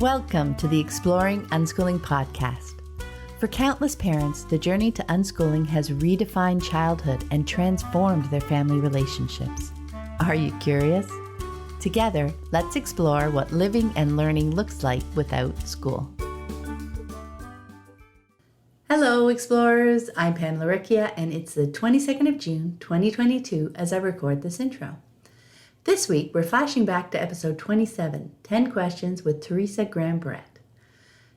Welcome to the Exploring Unschooling podcast. For countless parents, the journey to unschooling has redefined childhood and transformed their family relationships. Are you curious? Together, let's explore what living and learning looks like without school. Hello, explorers. I'm Pamela Riccia, and it's the 22nd of June, 2022, as I record this intro. This week, we're flashing back to episode 27, 10 Questions with Teresa Graham Brett.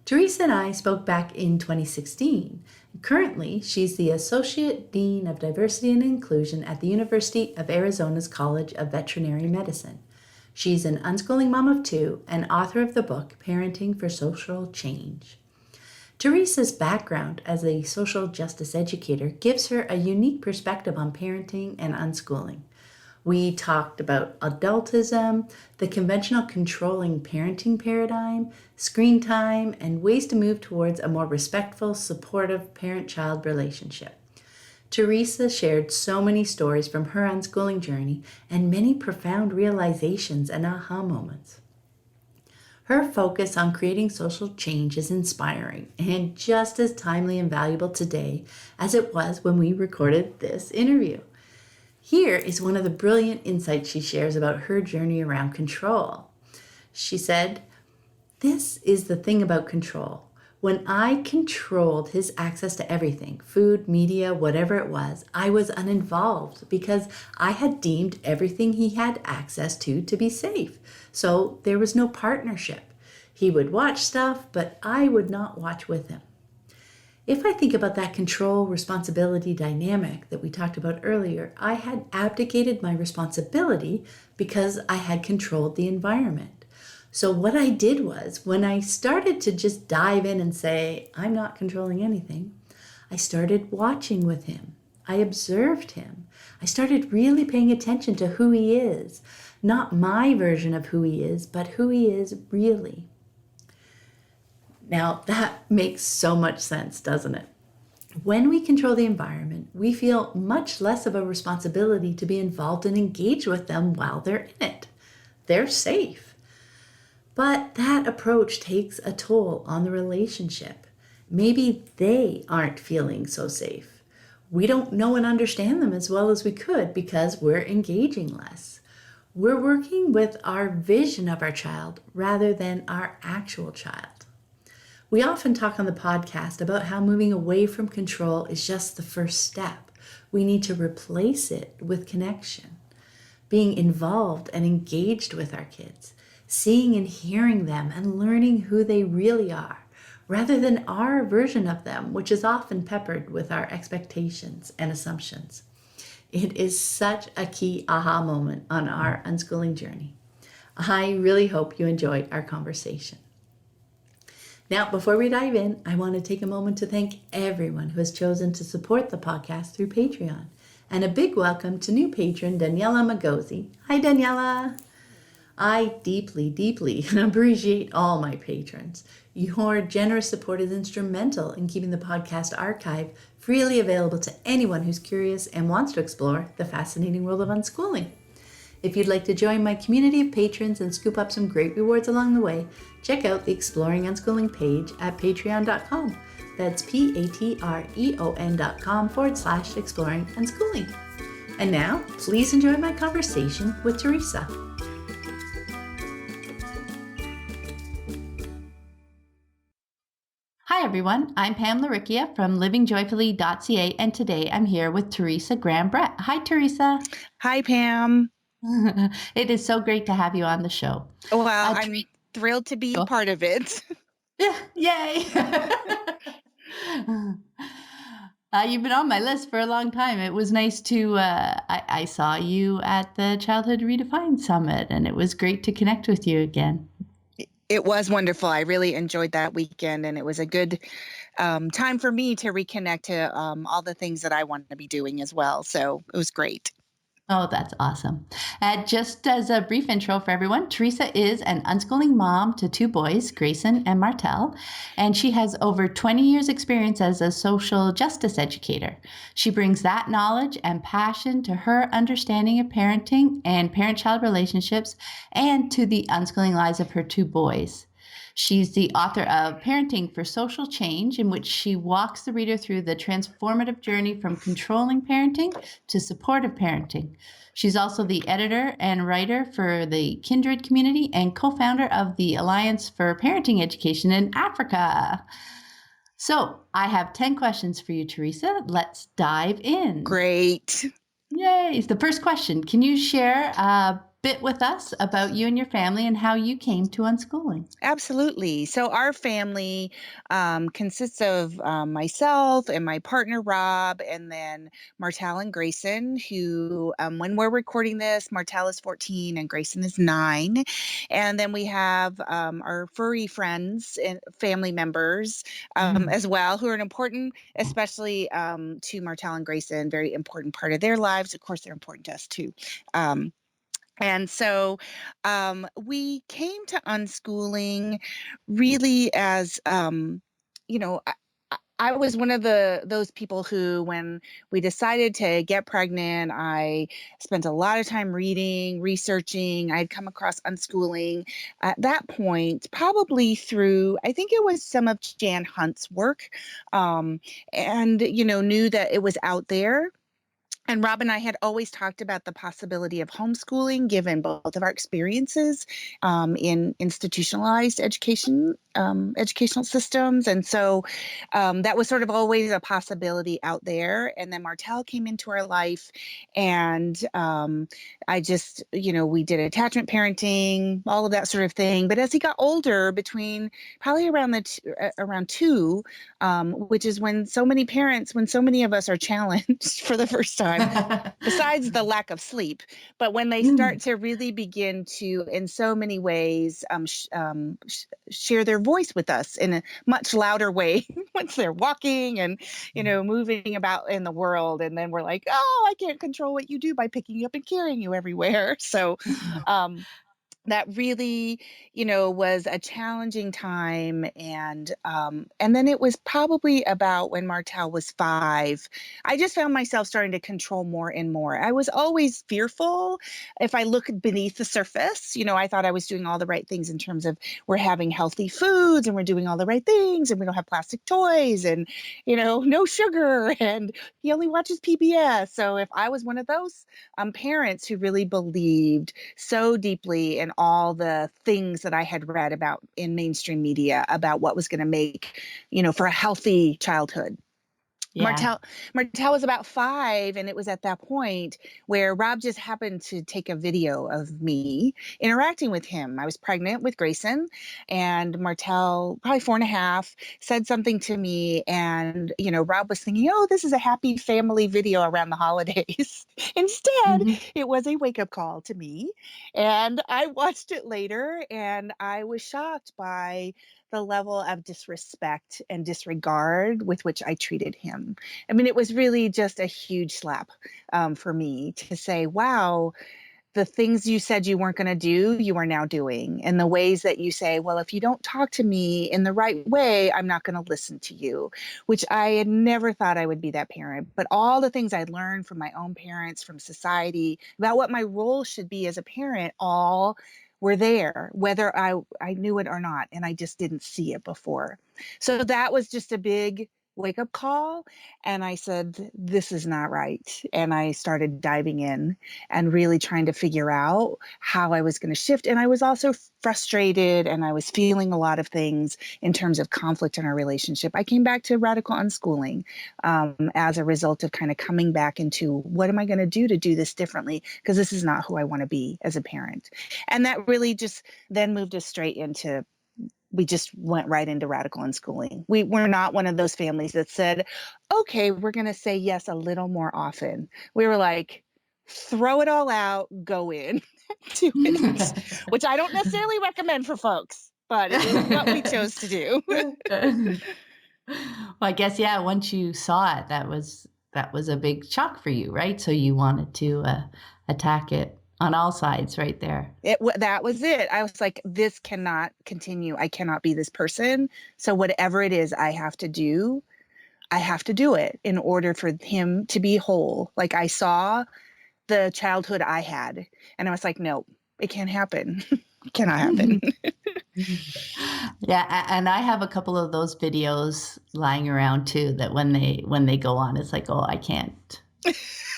Teresa and I spoke back in 2016. Currently, she's the Associate Dean of Diversity and Inclusion at the University of Arizona's College of Veterinary Medicine. She's an unschooling mom of two and author of the book, Parenting for Social Change. Teresa's background as a social justice educator gives her a unique perspective on parenting and unschooling. We talked about adultism, the conventional controlling parenting paradigm, screen time, and ways to move towards a more respectful, supportive parent-child relationship. Teresa shared so many stories from her unschooling journey and many profound realizations and aha moments. Her focus on creating social change is inspiring and just as timely and valuable today as it was when we recorded this interview. Here is one of the brilliant insights she shares about her journey around control. She said, "This is the thing about control. When I controlled his access to everything, food, media, whatever it was, I was uninvolved because I had deemed everything he had access to be safe. So there was no partnership. He would watch stuff, but I would not watch with him." If I think about that control responsibility dynamic that we talked about earlier, I had abdicated my responsibility because I had controlled the environment. So what I did was, when I started to just dive in and say, I'm not controlling anything, I started watching with him. I observed him. I started really paying attention to who he is, not my version of who he is, but who he is really. Now, that makes so much sense, doesn't it? When we control the environment, we feel much less of a responsibility to be involved and engage with them while they're in it. They're safe. But that approach takes a toll on the relationship. Maybe they aren't feeling so safe. We don't know and understand them as well as we could because we're engaging less. We're working with our vision of our child rather than our actual child. We often talk on the podcast about how moving away from control is just the first step. We need to replace it with connection, being involved and engaged with our kids, seeing and hearing them and learning who they really are, rather than our version of them, which is often peppered with our expectations and assumptions. It is such a key aha moment on our unschooling journey. I really hope you enjoyed our conversation. Now, before we dive in, I want to take a moment to thank everyone who has chosen to support the podcast through Patreon. And a big welcome to new patron, Daniela Magosi. Hi, Daniela. I deeply, deeply appreciate all my patrons. Your generous support is instrumental in keeping the podcast archive freely available to anyone who's curious and wants to explore the fascinating world of unschooling. If you'd like to join my community of patrons and scoop up some great rewards along the way, check out the Exploring Unschooling page at patreon.com. That's patreon.com/exploring unschooling. And now, please enjoy my conversation with Teresa. Hi everyone, I'm Pamela Riccia from livingjoyfully.ca, and today I'm here with Teresa Graham Brett. Hi Teresa. Hi Pam. It is so great to have you on the show. Well, I'm thrilled to be part of it. Yeah, yay! You've been on my list for a long time. It was nice to, I saw you at the Childhood Redefined Summit, and it was great to connect with you again. It was wonderful. I really enjoyed that weekend, and it was a good time for me to reconnect to all the things that I want to be doing as well. So it was great. Oh, that's awesome. Just as a brief intro for everyone, Teresa is an unschooling mom to two boys, Grayson and Martel, and she has over 20 years experience as a social justice educator. She brings that knowledge and passion to her understanding of parenting and parent-child relationships and to the unschooling lives of her two boys. She's the author of Parenting for Social Change, in which she walks the reader through the transformative journey from controlling parenting to supportive parenting. She's also the editor and writer for the Kindred community and co-founder of the Alliance for Parenting Education in Africa. So I have 10 questions for you, Teresa. Let's dive in. Great. Yay. The first question, can you share a bit with us about you and your family and how you came to unschooling? Absolutely. So our family consists of myself and my partner, Rob, and then Martel and Grayson, who, when we're recording this, Martel is 14 and Grayson is 9. And then we have our furry friends and family members as well, who are an important, especially to Martel and Grayson, very important part of their lives. Of course, they're important to us too. And so we came to unschooling really as, I was one of those people who, when we decided to get pregnant, I spent a lot of time reading, researching. I'd come across unschooling at that point, probably through, I think it was some of Jan Hunt's work, and, knew that it was out there. And Rob and I had always talked about the possibility of homeschooling, given both of our experiences in institutionalized educational systems. And so that was sort of always a possibility out there. And then Martel came into our life, and I just, we did attachment parenting, all of that sort of thing. But as he got older, between probably around 2, which is when so many of us are challenged for the first time, besides the lack of sleep, but when they start to really begin to, in so many ways, share their voice with us in a much louder way once they're walking and, moving about in the world. And then we're like, oh, I can't control what you do by picking you up and carrying you everywhere. So, that really, was a challenging time. And then it was probably about when Martel was 5, I just found myself starting to control more and more. I was always fearful. If I look beneath the surface, I thought I was doing all the right things in terms of we're having healthy foods and we're doing all the right things and we don't have plastic toys and, no sugar, and he only watches PBS. So if I was one of those parents who really believed so deeply in all the things that I had read about in mainstream media about what was going to make, for a healthy childhood. Yeah. Martel was about 5, and it was at that point where Rob just happened to take a video of me interacting with him. I was pregnant with Grayson, and Martel, probably 4.5, said something to me, and Rob was thinking, oh, this is a happy family video around the holidays. Instead, it was a wake-up call to me, and I watched it later, and I was shocked by the level of disrespect and disregard with which I treated him. I mean, it was really just a huge slap for me to say, wow, the things you said you weren't going to do, you are now doing. And the ways that you say, well, if you don't talk to me in the right way, I'm not going to listen to you, which I had never thought I would be that parent. But all the things I'd learned from my own parents, from society, about what my role should be as a parent, all were there, whether I knew it or not. And I just didn't see it before. So that was just a big wake-up call. And I said, this is not right. And I started diving in and really trying to figure out how I was going to shift. And I was also frustrated, and I was feeling a lot of things in terms of conflict in our relationship. I came back to radical unschooling as a result of kind of coming back into, what am I going to do this differently? Because this is not who I want to be as a parent. And that really just then moved us straight into, we just went right into radical unschooling. We're not one of those families that said, okay, we're going to say yes a little more often. We were like, throw it all out, go in, do it, which I don't necessarily recommend for folks, but it is what we chose to do. Well, I guess, yeah, once you saw it, that was a big shock for you, right? So you wanted to attack it on all sides right there. That was it. I was like, this cannot continue. I cannot be this person. So whatever it is I have to do it in order for him to be whole. Like, I saw the childhood I had, and I was like, no, it can't happen. It cannot happen. Yeah, and I have a couple of those videos lying around too that when they go on, it's like, oh, I can't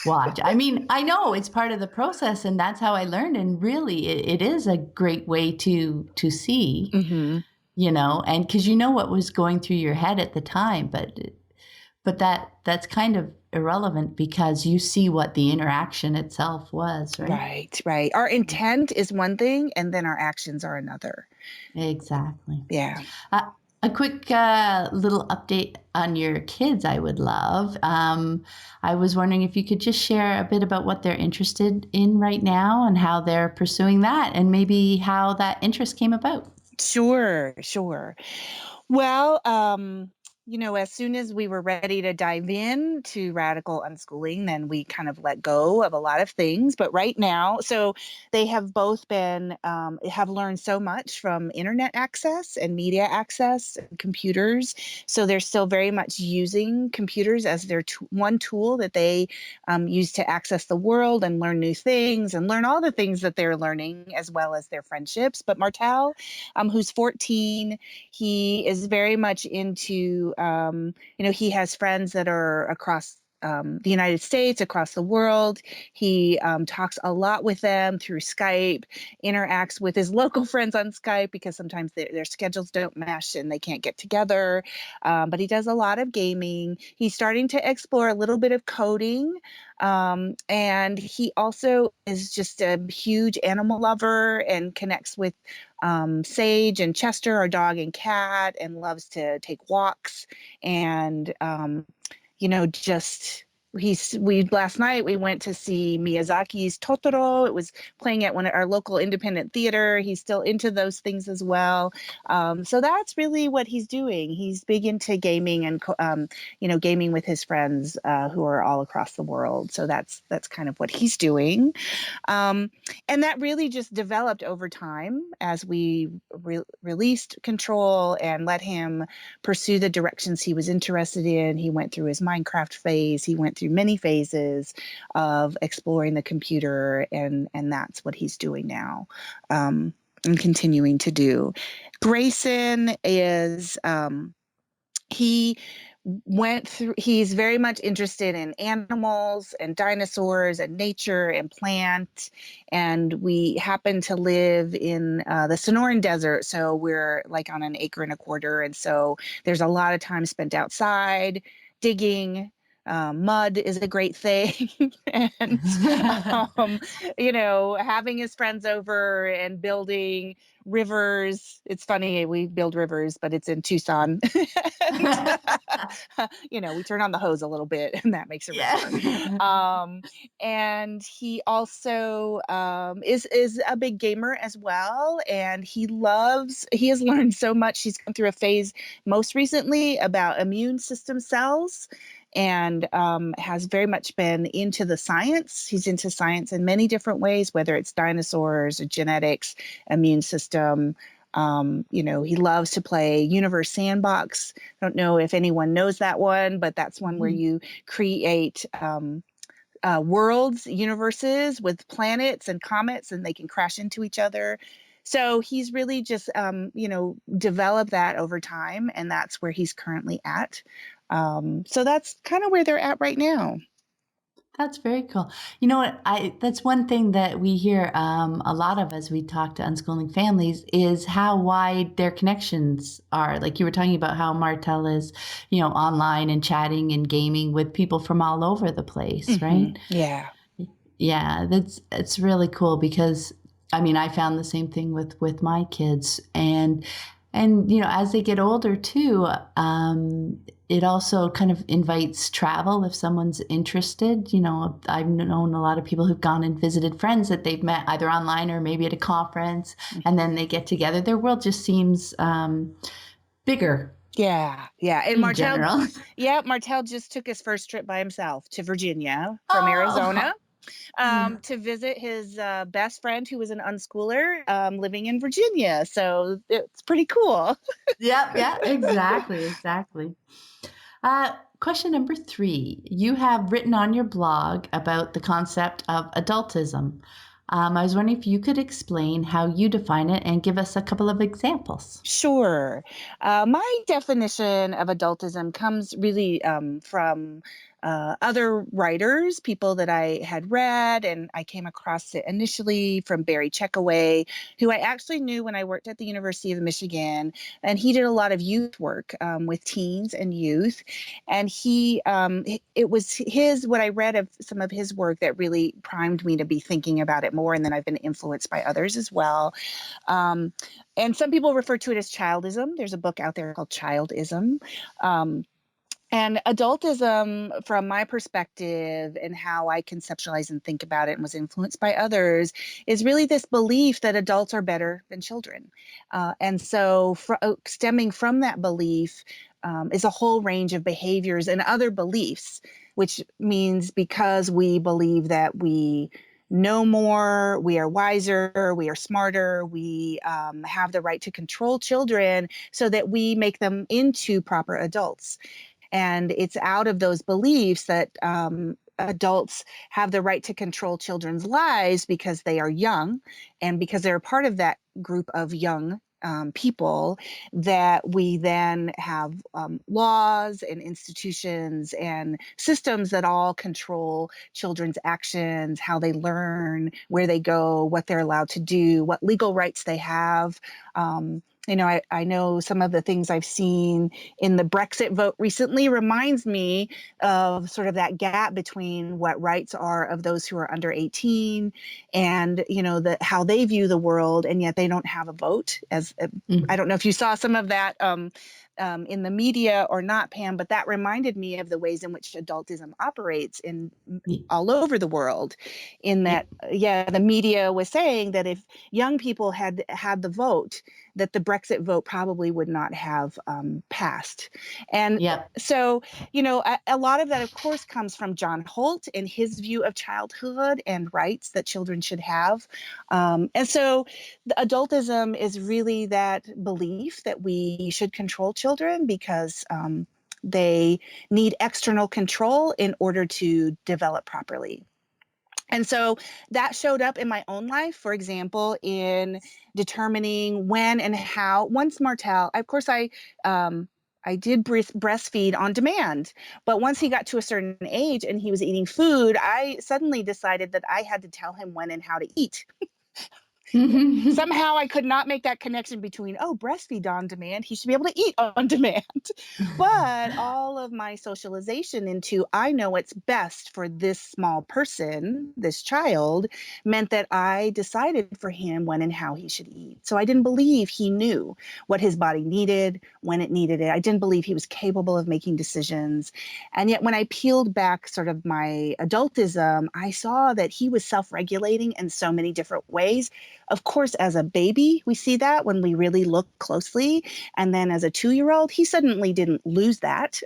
watch. I mean, I know it's part of the process and that's how I learned. And really it is a great way to see, Hmm. and because you know what was going through your head at the time, but that's kind of irrelevant because you see what the interaction itself was, right? Right, right. Our intent is one thing, and then our actions are another. Exactly. Yeah. Uh, a quick little update on your kids, I would love. I was wondering if you could just share a bit about what they're interested in right now and how they're pursuing that, and maybe how that interest came about. Sure, sure. Well, as soon as we were ready to dive in to radical unschooling, then we kind of let go of a lot of things. But right now, so they have both have learned so much from internet access and media access and computers. So they're still very much using computers as their one tool that they use to access the world and learn new things and learn all the things that they're learning, as well as their friendships. But Martel, who's 14, he is very much into, he has friends that are across the United States, across the world. He talks a lot with them through Skype, interacts with his local friends on Skype because sometimes their schedules don't mesh and they can't get together. But he does a lot of gaming. He's starting to explore a little bit of coding. And he also is just a huge animal lover and connects with Sage and Chester, our dog and cat, and loves to take walks. And just we last night we went to see Miyazaki's Totoro. It was playing at one of our local independent theater. He's still into those things as well. So that's really what he's doing. He's big into gaming and gaming with his friends who are all across the world. So that's kind of what he's doing. Um, and that really just developed over time as we released control and let him pursue the directions he was interested in. He went through his Minecraft phase. He went through many phases of exploring the computer, and that's what he's doing now, and continuing to do. Grayson is he he's very much interested in animals and dinosaurs and nature and plant. And we happen to live in the Sonoran Desert. So we're like on an acre and a quarter. And so there's a lot of time spent outside digging. Mud is a great thing. And, um, having his friends over and building rivers. It's funny, we build rivers, but it's in Tucson. And, we turn on the hose a little bit and that makes a river. Yeah. And he also is a big gamer as well. And he has learned so much. He's gone through a phase most recently about immune system cells, and has very much been into the science. He's into science in many different ways, whether it's dinosaurs or genetics, immune system. He loves to play Universe Sandbox. I don't know if anyone knows that one, but that's one where you create worlds, universes with planets and comets, and they can crash into each other. So he's really just, developed that over time, and that's where he's currently at. So that's kind of where they're at right now. That's very cool. You know what? That's one thing that we hear a lot of as we talk to unschooling families is how wide their connections are. Like you were talking about how Martel is, online and chatting and gaming with people from all over the place, right? Yeah. Yeah, it's really cool because I mean I found the same thing with my kids and as they get older too, it also kind of invites travel if someone's interested. I've known a lot of people who've gone and visited friends that they've met either online or maybe at a conference, and then they get together. Their world just seems bigger Yeah. And in general. Martel just took his first trip by himself to Virginia from Oh, Arizona. To visit his best friend who was an unschooler living in Virginia. So it's pretty cool. yeah, exactly. Question number 3. You have written on your blog about the concept of adultism. I was wondering if you could explain how you define it and give us a couple of examples. Sure. My definition of adultism comes really from other writers, people that I had read, and I came across it initially from Barry Checkaway, who I actually knew when I worked at the University of Michigan, and he did a lot of youth work with teens and youth. And it was what I read of some of his work that really primed me to be thinking about it more, and then I've been influenced by others as well. Um, and some people refer to it as childism. There's a book out there called Childism. Um, and adultism, from my perspective and how I conceptualize and think about it and was influenced by others, is really this belief that adults are better than children. And so, stemming from that belief is a whole range of behaviors and other beliefs, which means because we believe that we know more, we are wiser, we are smarter, we have the right to control children so that we make them into proper adults. And it's out of those beliefs that adults have the right to control children's lives because they are young and because they're a part of that group of young people, that we then have laws and institutions and systems that all control children's actions, how they learn, where they go, what they're allowed to do, what legal rights they have. I know some of the things I've seen in the Brexit vote recently reminds me of sort of that gap between what rights are of those who are under 18 and, how they view the world, and yet they don't have a vote. I don't know if you saw some of that in the media or not, Pam, but that reminded me of the ways in which adultism operates all over the world. In that, the media was saying that if young people had the vote, that the Brexit vote probably would not have passed. And so, a lot of that, of course, comes from John Holt and his view of childhood and rights that children should have. And so the adultism is really that belief that we should control children because they need external control in order to develop properly. And so that showed up in my own life, for example, in determining when and how. Once Martel, of course, I did breastfeed on demand, but once he got to a certain age and he was eating food, I suddenly decided that I had to tell him when and how to eat. Somehow I could not make that connection between, breastfeed on demand, he should be able to eat on demand. But all of my socialization into, I know what's best for this small person, this child, meant that I decided for him when and how he should eat. So I didn't believe he knew what his body needed, when it needed it. I didn't believe he was capable of making decisions. And yet when I peeled back sort of my adultism, I saw that he was self-regulating in so many different ways. Of course, as a baby, we see that when we really look closely. And then as a 2-year-old, he suddenly didn't lose that.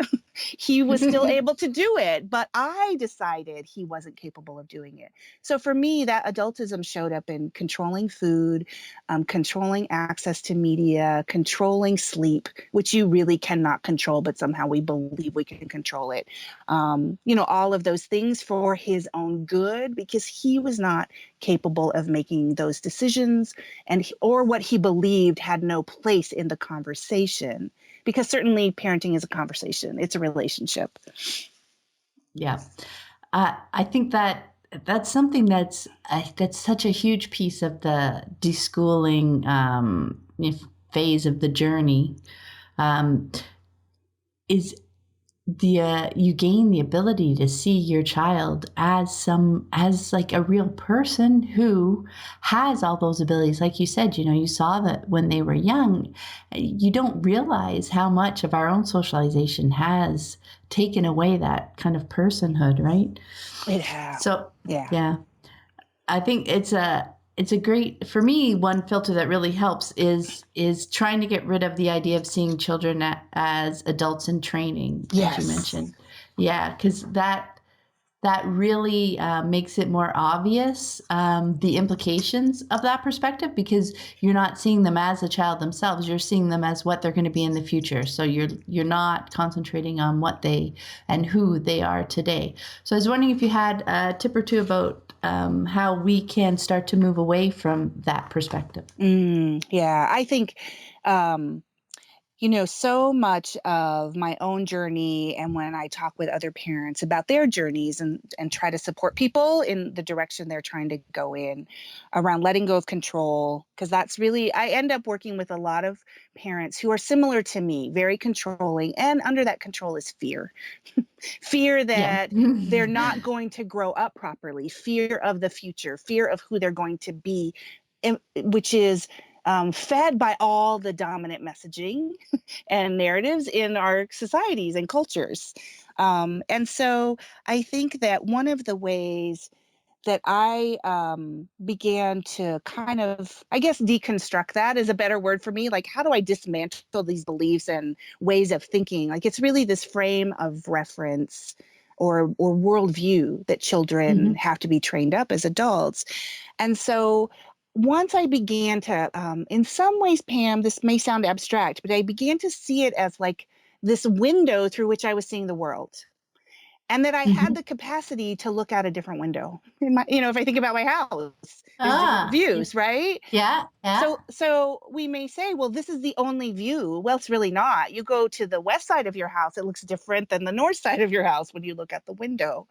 He was still able to do it, but I decided he wasn't capable of doing it. So for me, that adultism showed up in controlling food, controlling access to media, controlling sleep, which you really cannot control, but somehow we believe we can control it. All of those things for his own good, because he was not capable of making those decisions, or what he believed had no place in the conversation, because certainly parenting is a conversation. It's a relationship. Yeah. I think that's something that's such a huge piece of the deschooling phase of the journey, is you gain the ability to see your child as like a real person who has all those abilities. Like you said, you saw that when they were young. You don't realize how much of our own socialization has taken away that kind of personhood, right? It has. So yeah, I think it's a great, for me, one filter that really helps is trying to get rid of the idea of seeing children as adults in training, yes, as you mentioned. Yeah, because that really makes it more obvious, the implications of that perspective, because you're not seeing them as a child themselves. You're seeing them as what they're going to be in the future. So you're not concentrating on what they and who they are today. So I was wondering if you had a tip or two about how we can start to move away from that perspective. Yeah, I think, um, so much of my own journey, and when I talk with other parents about their journeys and try to support people in the direction they're trying to go in around letting go of control, because that's really, I end up working with a lot of parents who are similar to me, very controlling. And under that control is fear. Fear Yeah. that they're not going to grow up properly, fear of the future, fear of who they're going to be, which is fed by all the dominant messaging and narratives in our societies and cultures. And so I think that one of the ways that I began to kind of, I guess, deconstruct, that is a better word for me. Like, how do I dismantle these beliefs and ways of thinking? Like, it's really this frame of reference or worldview that children Mm-hmm. have to be trained up as adults. And so once I began to, in some ways, Pam, this may sound abstract, but I began to see it as like this window through which I was seeing the world, and that I had Mm-hmm. the capacity to look out a different window. In my, if I think about my house, there's different Ah, views, right? yeah, yeah. So we may say, well, this is the only view. Well, it's really not. You go to the west side of your house, it looks different than the north side of your house when you look out the window.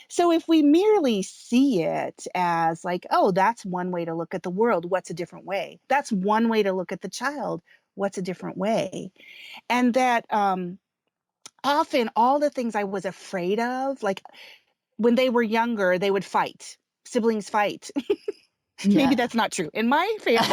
So if we merely see it as like, oh, that's one way to look at the world, what's a different way? That's one way to look at the child, what's a different way? And that often all the things I was afraid of, like when they were younger, they would fight. Siblings fight. Maybe Yeah. that's not true. In my family,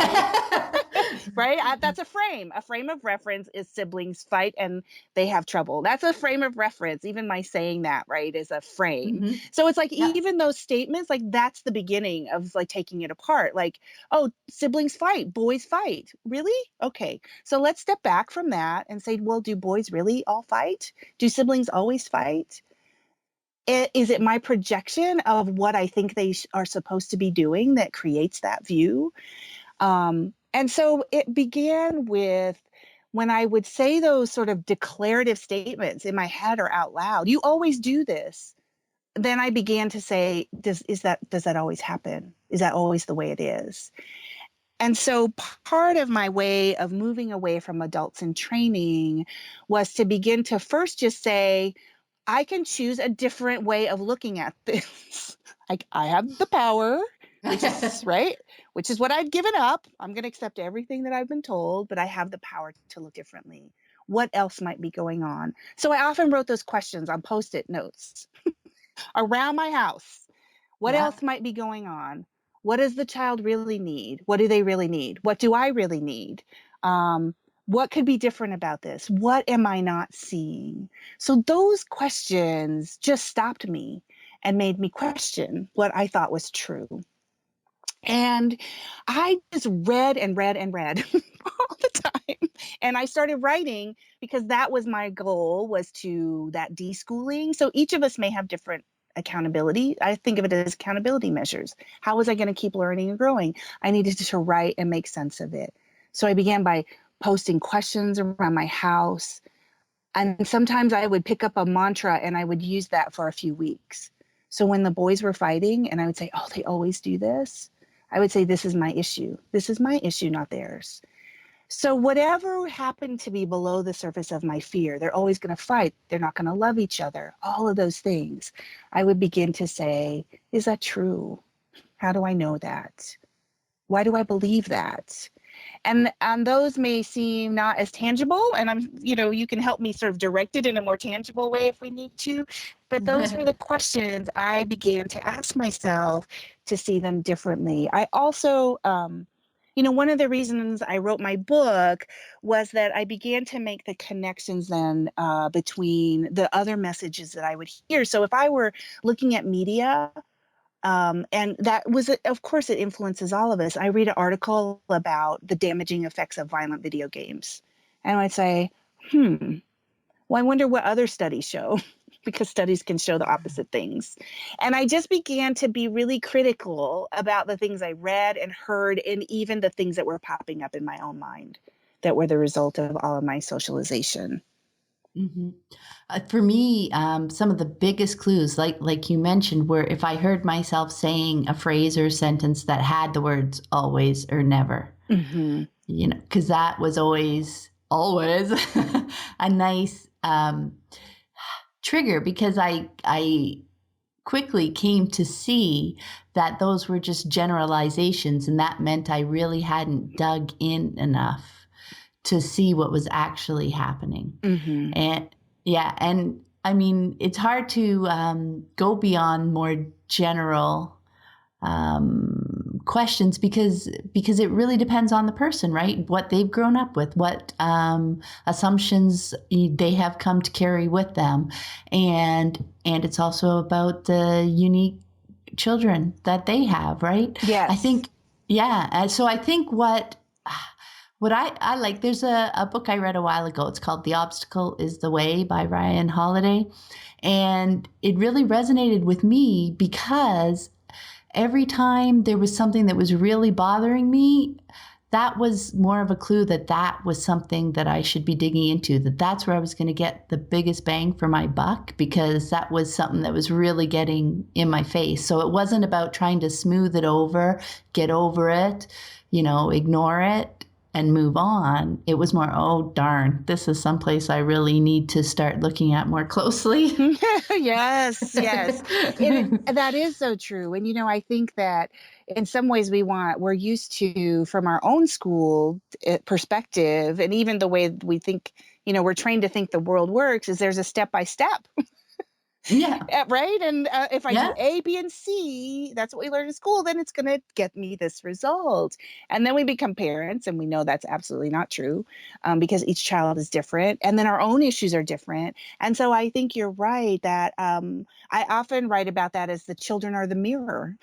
right? That's a frame. A frame of reference is siblings fight and they have trouble. That's a frame of reference. Even my saying that, right, is a frame. Mm-hmm. So it's like Yeah. even those statements, like that's the beginning of like taking it apart. Like, oh, siblings fight, boys fight. Really? Okay. So let's step back from that and say, well, do boys really all fight? Do siblings always fight? Is it my projection of what I think they are supposed to be doing that creates that view? And so it began with when I would say those sort of declarative statements in my head or out loud, you always do this. Then I began to say, does that always happen? Is that always the way it is? And so part of my way of moving away from adults in training was to begin to first just say, I can choose a different way of looking at this. Like I have the power, which is right, which is what I've given up. I'm going to accept everything that I've been told, but I have the power to look differently. What else might be going on? So I often wrote those questions on Post-it notes around my house. What Yeah. else might be going on? What does the child really need? What do they really need? What do I really need? Um, what could be different about this? What am I not seeing? So those questions just stopped me and made me question what I thought was true. And I just read and read and read all the time. And I started writing because that was my goal, was to that deschooling. So each of us may have different accountability. I think of it as accountability measures. How was I going to keep learning and growing? I needed to write and make sense of it. So I began by posting questions around my house. And sometimes I would pick up a mantra and I would use that for a few weeks. So when the boys were fighting and I would say, oh, they always do this, I would say, this is my issue. This is my issue, not theirs. So whatever happened to be below the surface of my fear, they're always going to fight. They're not going to love each other. All of those things. I would begin to say, is that true? How do I know that? Why do I believe that? And those may seem not as tangible, and you can help me sort of direct it in a more tangible way if we need to, but those were the questions I began to ask myself to see them differently. I also one of the reasons I wrote my book was that I began to make the connections then between the other messages that I would hear. So if I were looking at media, and that was, of course, it influences all of us. I read an article about the damaging effects of violent video games. And I'd say, well, I wonder what other studies show, because studies can show the opposite things. And I just began to be really critical about the things I read and heard, and even the things that were popping up in my own mind that were the result of all of my socialization. hmm For me, some of the biggest clues, like you mentioned, were if I heard myself saying a phrase or a sentence that had the words always or never, Hmm. because that was always a nice trigger, because I quickly came to see that those were just generalizations, and that meant I really hadn't dug in enough to see what was actually happening. Hmm. And yeah, and I mean, it's hard to go beyond more general questions, because it really depends on the person, right? What they've grown up with, what assumptions they have come to carry with them, and it's also about the unique children that they have, right? I Yes. think, yeah. So I think what I like, there's a book I read a while ago. It's called The Obstacle is the Way by Ryan Holiday. And it really resonated with me, because every time there was something that was really bothering me, that was more of a clue that that was something that I should be digging into, that's where I was going to get the biggest bang for my buck, because that was something that was really getting in my face. So it wasn't about trying to smooth it over, get over it, ignore it and move on. It was more, oh, darn, this is someplace I really need to start looking at more closely. Yes, yes. That is so true. And, I think that in some ways we're used to, from our own school perspective, and even the way we think, we're trained to think the world works, is there's a step by step. Yeah. Right. And if I do Yeah. A, B, and C, that's what we learn in school, then it's going to get me this result. And then we become parents and we know that's absolutely not true, because each child is different. And then our own issues are different. And so I think you're right that I often write about that as the children are the mirror.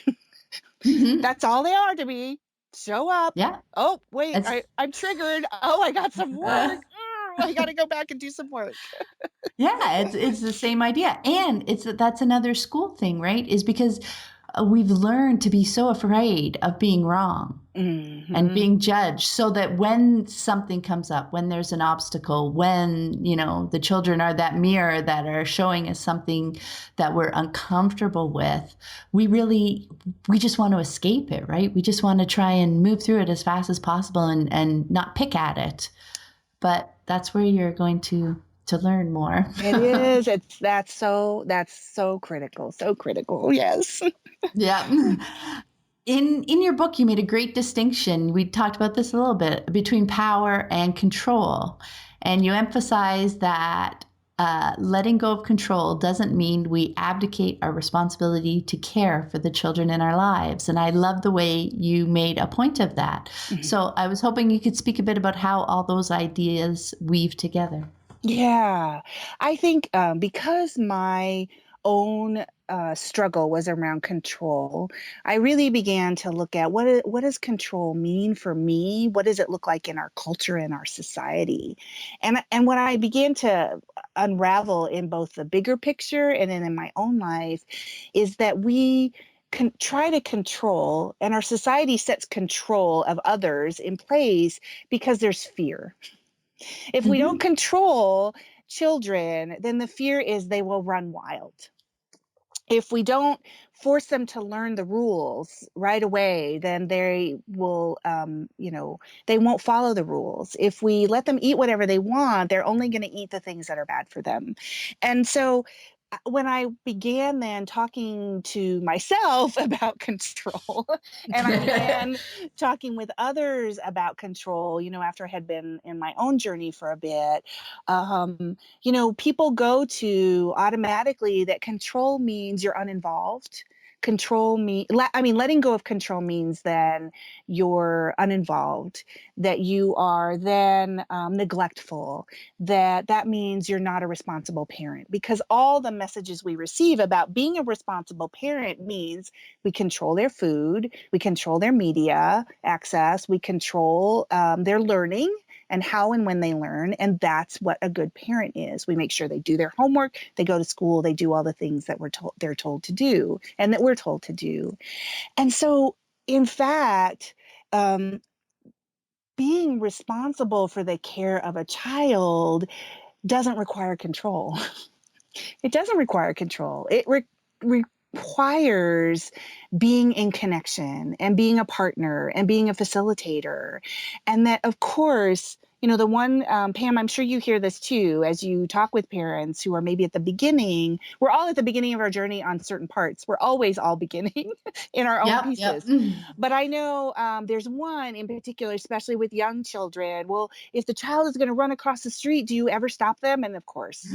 Hmm. That's all they are to me. Show up. Yeah. Oh, wait, It's I'm triggered. Oh, I got some work. I got to go back and do some work. yeah, it's the same idea. And that's another school thing, right? Is because we've learned to be so afraid of being wrong and Hmm. being judged, so that when something comes up, when there's an obstacle, when, the children are that mirror that are showing us something that we're uncomfortable with, we just want to escape it, right? We just want to try and move through it as fast as possible, and not pick at it. But that's where you're going to learn more. It is. That's so critical. So critical. Yes. Yeah. In your book, you made a great distinction. We talked about this a little bit, between power and control, and you emphasize that letting go of control doesn't mean we abdicate our responsibility to care for the children in our lives. And I love the way you made a point of that. Mhm. So I was hoping you could speak a bit about how all those ideas weave together. Yeah. I think because my own struggle was around control, I really began to look at what does control mean for me? What does it look like in our culture and our society? And what I began to unravel in both the bigger picture and then in my own life is that we try to control, and our society sets control of others in place because there's fear. If we don't Mm-hmm. control children, then the fear is they will run wild. If we don't force them to learn the rules right away, then they won't follow the rules. If we let them eat whatever they want, they're only going to eat the things that are bad for them. And so when I began then talking to myself about control, and I began talking with others about control, after I had been in my own journey for a bit, people go to automatically that control means you're uninvolved. Letting go of control means then you're uninvolved, that you are then neglectful, that means you're not a responsible parent, because all the messages we receive about being a responsible parent means we control their food, we control their media access, we control their learning and how and when they learn. And that's what a good parent is. We make sure they do their homework, they go to school, they do all the things that they're told to do and that we're told to do. And so, in fact, being responsible for the care of a child doesn't require control. It doesn't require control. It requires being in connection and being a partner and being a facilitator. And that, of course, the one, Pam, I'm sure you hear this too, as you talk with parents who are maybe at the beginning. We're all at the beginning of our journey on certain parts. We're always all beginning in our own pieces. But I know there's one in particular, especially with young children. Well, if the child is going to run across the street, do you ever stop them? And of course,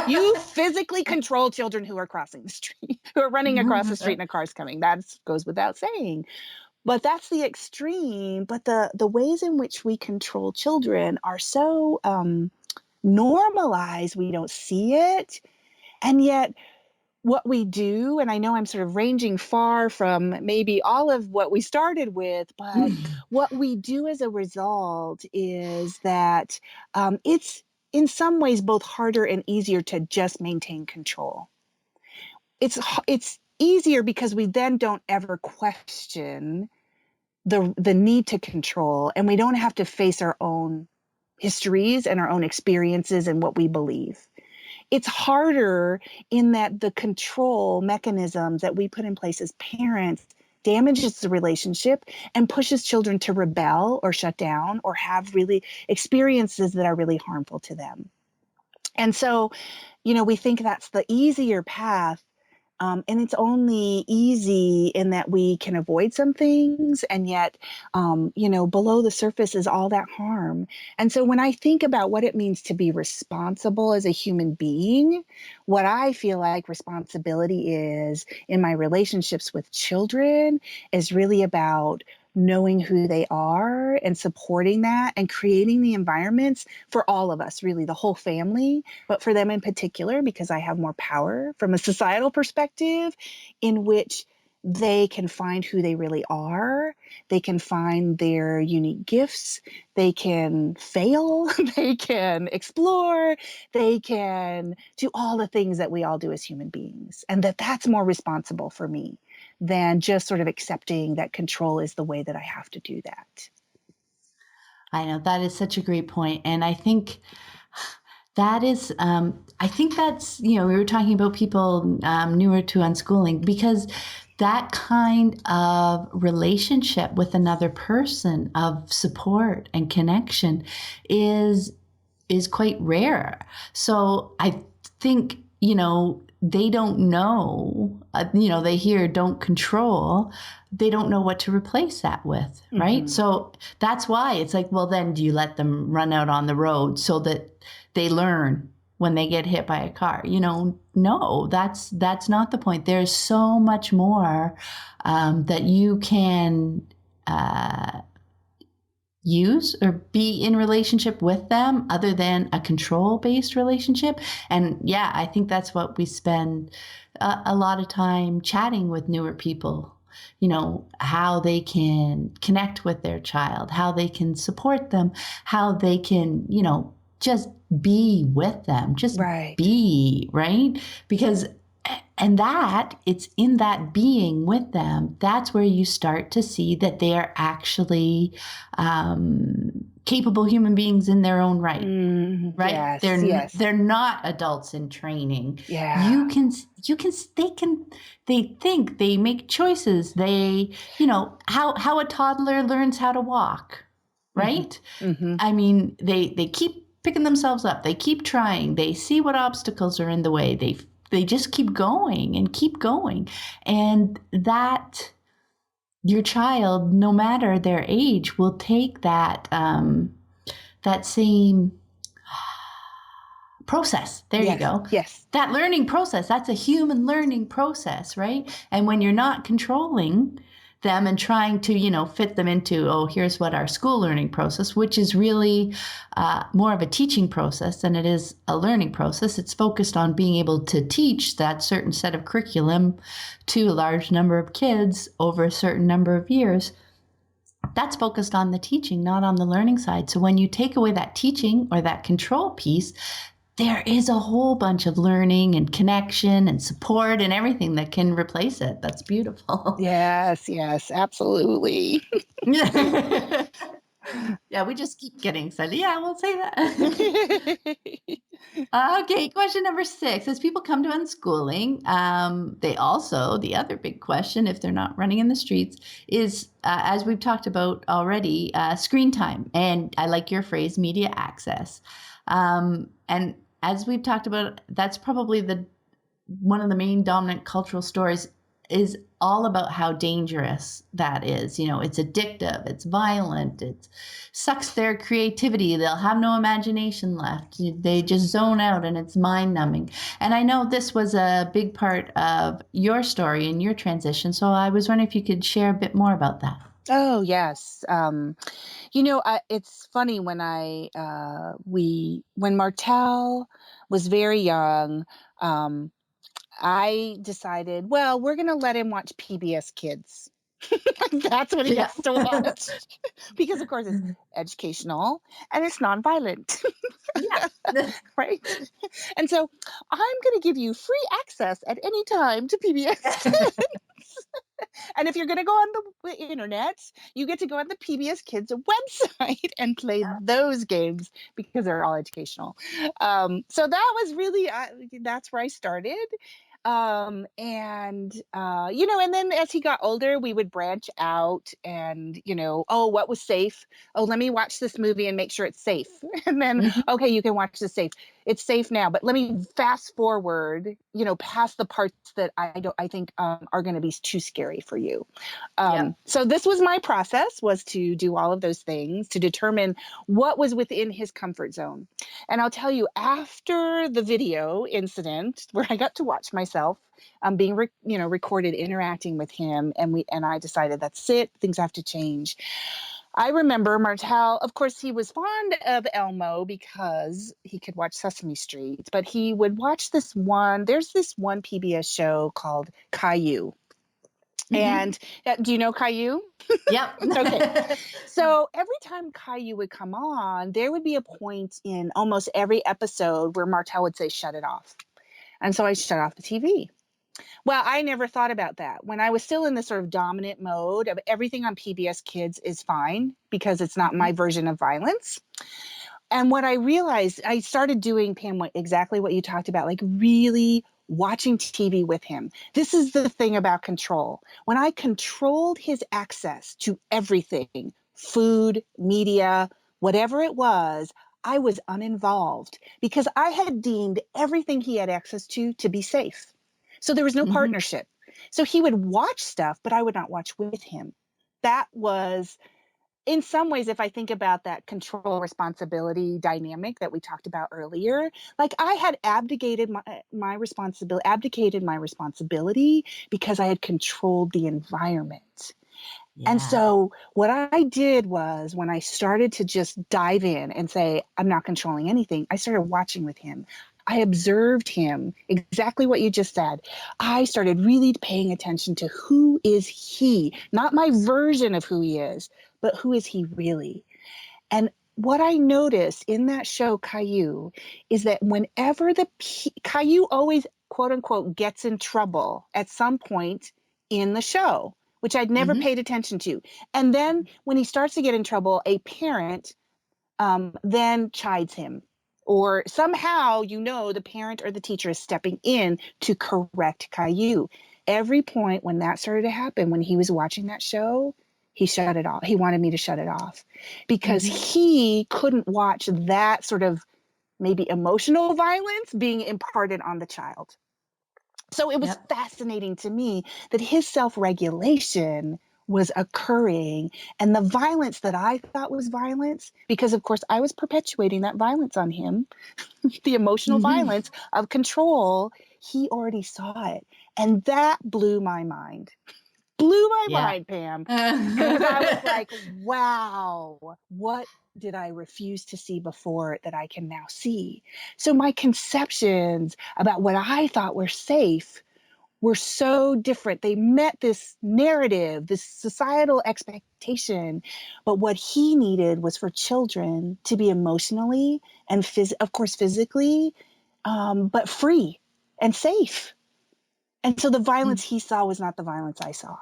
you physically control children who are crossing the street, who are running across the street and a car's coming. That goes without saying. But that's the extreme. But the ways in which we control children are so normalized, we don't see it. And yet what we do, and I know I'm sort of ranging far from maybe all of what we started with, but what we do as a result is that it's in some ways both harder and easier to just maintain control. It's easier because we then don't ever question the need to control, and we don't have to face our own histories and our own experiences and what we believe. It's harder in that the control mechanisms that we put in place as parents damages the relationship and pushes children to rebel or shut down or have really experiences that are really harmful to them. And so, we think that's the easier path. And it's only easy in that we can avoid some things, and yet, below the surface is all that harm. And so when I think about what it means to be responsible as a human being, what I feel like responsibility is in my relationships with children is really about knowing who they are and supporting that and creating the environments for all of us, really the whole family, but for them in particular, because I have more power from a societal perspective in which they can find who they really are. They can find their unique gifts. They can fail. They can explore. They can do all the things that we all do as human beings. And that's more responsible for me than just sort of accepting that control is the way that I have to do that. I know that is such a great point. And I think that is, I think that's, we were talking about people newer to unschooling, because that kind of relationship with another person of support and connection is quite rare. So I think, they don't know, they hear don't control. They don't know what to replace that with, right? So that's why it's like, well, then do you let them run out on the road so that they learn when they get hit by a car? No, that's not the point. There's so much more that you can use or be in relationship with them other than a control-based relationship. And yeah, I think that's what we spend a lot of time chatting with newer people, how they can connect with their child, how they can support them, how they can, just be with them, just be, right? Because and that it's in that being with them, that's where you start to see that they are actually capable human beings in their own right. Right? Yes, they're not adults in training. Yeah. They think, they make choices. They, how a toddler learns how to walk, right? I mean, they keep picking themselves up. They keep trying. They see what obstacles are in the way. They just keep going and keep going. And that your child, no matter their age, will take that same process. There you go. Yes. That learning process, that's a human learning process, right? And when you're not controlling them and trying to, fit them into, here's what our school learning process, which is really more of a teaching process than it is a learning process. It's focused on being able to teach that certain set of curriculum to a large number of kids over a certain number of years. That's focused on the teaching, not on the learning side. So when you take away that teaching or that control piece, there is a whole bunch of learning and connection and support and everything that can replace it. That's beautiful. Yes, absolutely. Yeah, we just keep getting excited. Yeah, we'll say that. Okay, question number 6. As people come to unschooling, they also, the other big question, if they're not running in the streets, is, as we've talked about already, screen time. And I like your phrase, media access. And as we've talked about, that's probably one of the main dominant cultural stories is all about how dangerous that is. You know, it's addictive, it's violent, it sucks their creativity. They'll have no imagination left. They just zone out and it's mind numbing. And I know this was a big part of your story and your transition. So I was wondering if you could share a bit more about that. Oh, yes. It's funny when when Martel was very young, um, I decided, well, we're going to let him watch PBS Kids. That's what he Yeah. gets to watch. Because, of course, it's educational and it's nonviolent, Yeah. right? And so I'm going to give you free access at any time to PBS Kids. And if you're going to go on the internet, you get to go on the PBS Kids website and play those games because they're all educational. So that was really, that's where I started. And then as he got older, we would branch out and, oh, what was safe? Oh, let me watch this movie and make sure it's safe. And then, Mhm. okay, you can watch this safe. It's safe now, but let me fast forward, past the parts that I think are going to be too scary for you. Yep. So this was my process, was to do all of those things to determine what was within his comfort zone. And I'll tell you, after the video incident where I got to watch myself being recorded interacting with him, and I decided that's it, things have to change. I remember Martel, of course, he was fond of Elmo because he could watch Sesame Street, but he would watch there's this one PBS show called Caillou. Mm-hmm. And do you know Caillou? Yep. Okay. So every time Caillou would come on, there would be a point in almost every episode where Martel would say, shut it off. And so I shut off the TV. Well, I never thought about that. When I was still in this sort of dominant mode of everything on PBS Kids is fine because it's not my version of violence. And what I realized, I started doing, Pam, exactly what you talked about, like really watching TV with him. This is the thing about control. When I controlled his access to everything, food, media, whatever it was, I was uninvolved because I had deemed everything he had access to be safe. So there was no Mm-hmm. partnership. So he would watch stuff, but I would not watch with him. That was, in some ways, if I think about that control responsibility dynamic that we talked about earlier, like I had abdicated my responsibility because I had controlled the environment. And Yeah. so what I did was, when I started to just dive in and say, I'm not controlling anything, I started watching with him. I observed him, exactly what you just said. I started really paying attention to who is he, not my version of who he is, but who is he really? And what I noticed in that show, Caillou, is that whenever Caillou always, quote unquote, gets in trouble at some point in the show, which I'd never Mm-hmm. paid attention to. And then when he starts to get in trouble, a parent then chides him. Or somehow, the parent or the teacher is stepping in to correct Caillou. Every point when that started to happen, when he was watching that show, he shut it off. He wanted me to shut it off because Mm-hmm. he couldn't watch that sort of maybe emotional violence being imparted on the child. So it was Yep. fascinating to me that his self-regulation was occurring, and the violence that I thought was violence, because of course I was perpetuating that violence on him, the emotional Mm-hmm. violence of control, he already saw it. And that blew my Yeah. mind, Pam, because I was like, wow, what did I refuse to see before that I can now see? So my conceptions about what I thought were safe were so different. They met this narrative, this societal expectation. But what he needed was for children to be emotionally and, of course, physically, but free and safe. And so the violence he saw was not the violence I saw.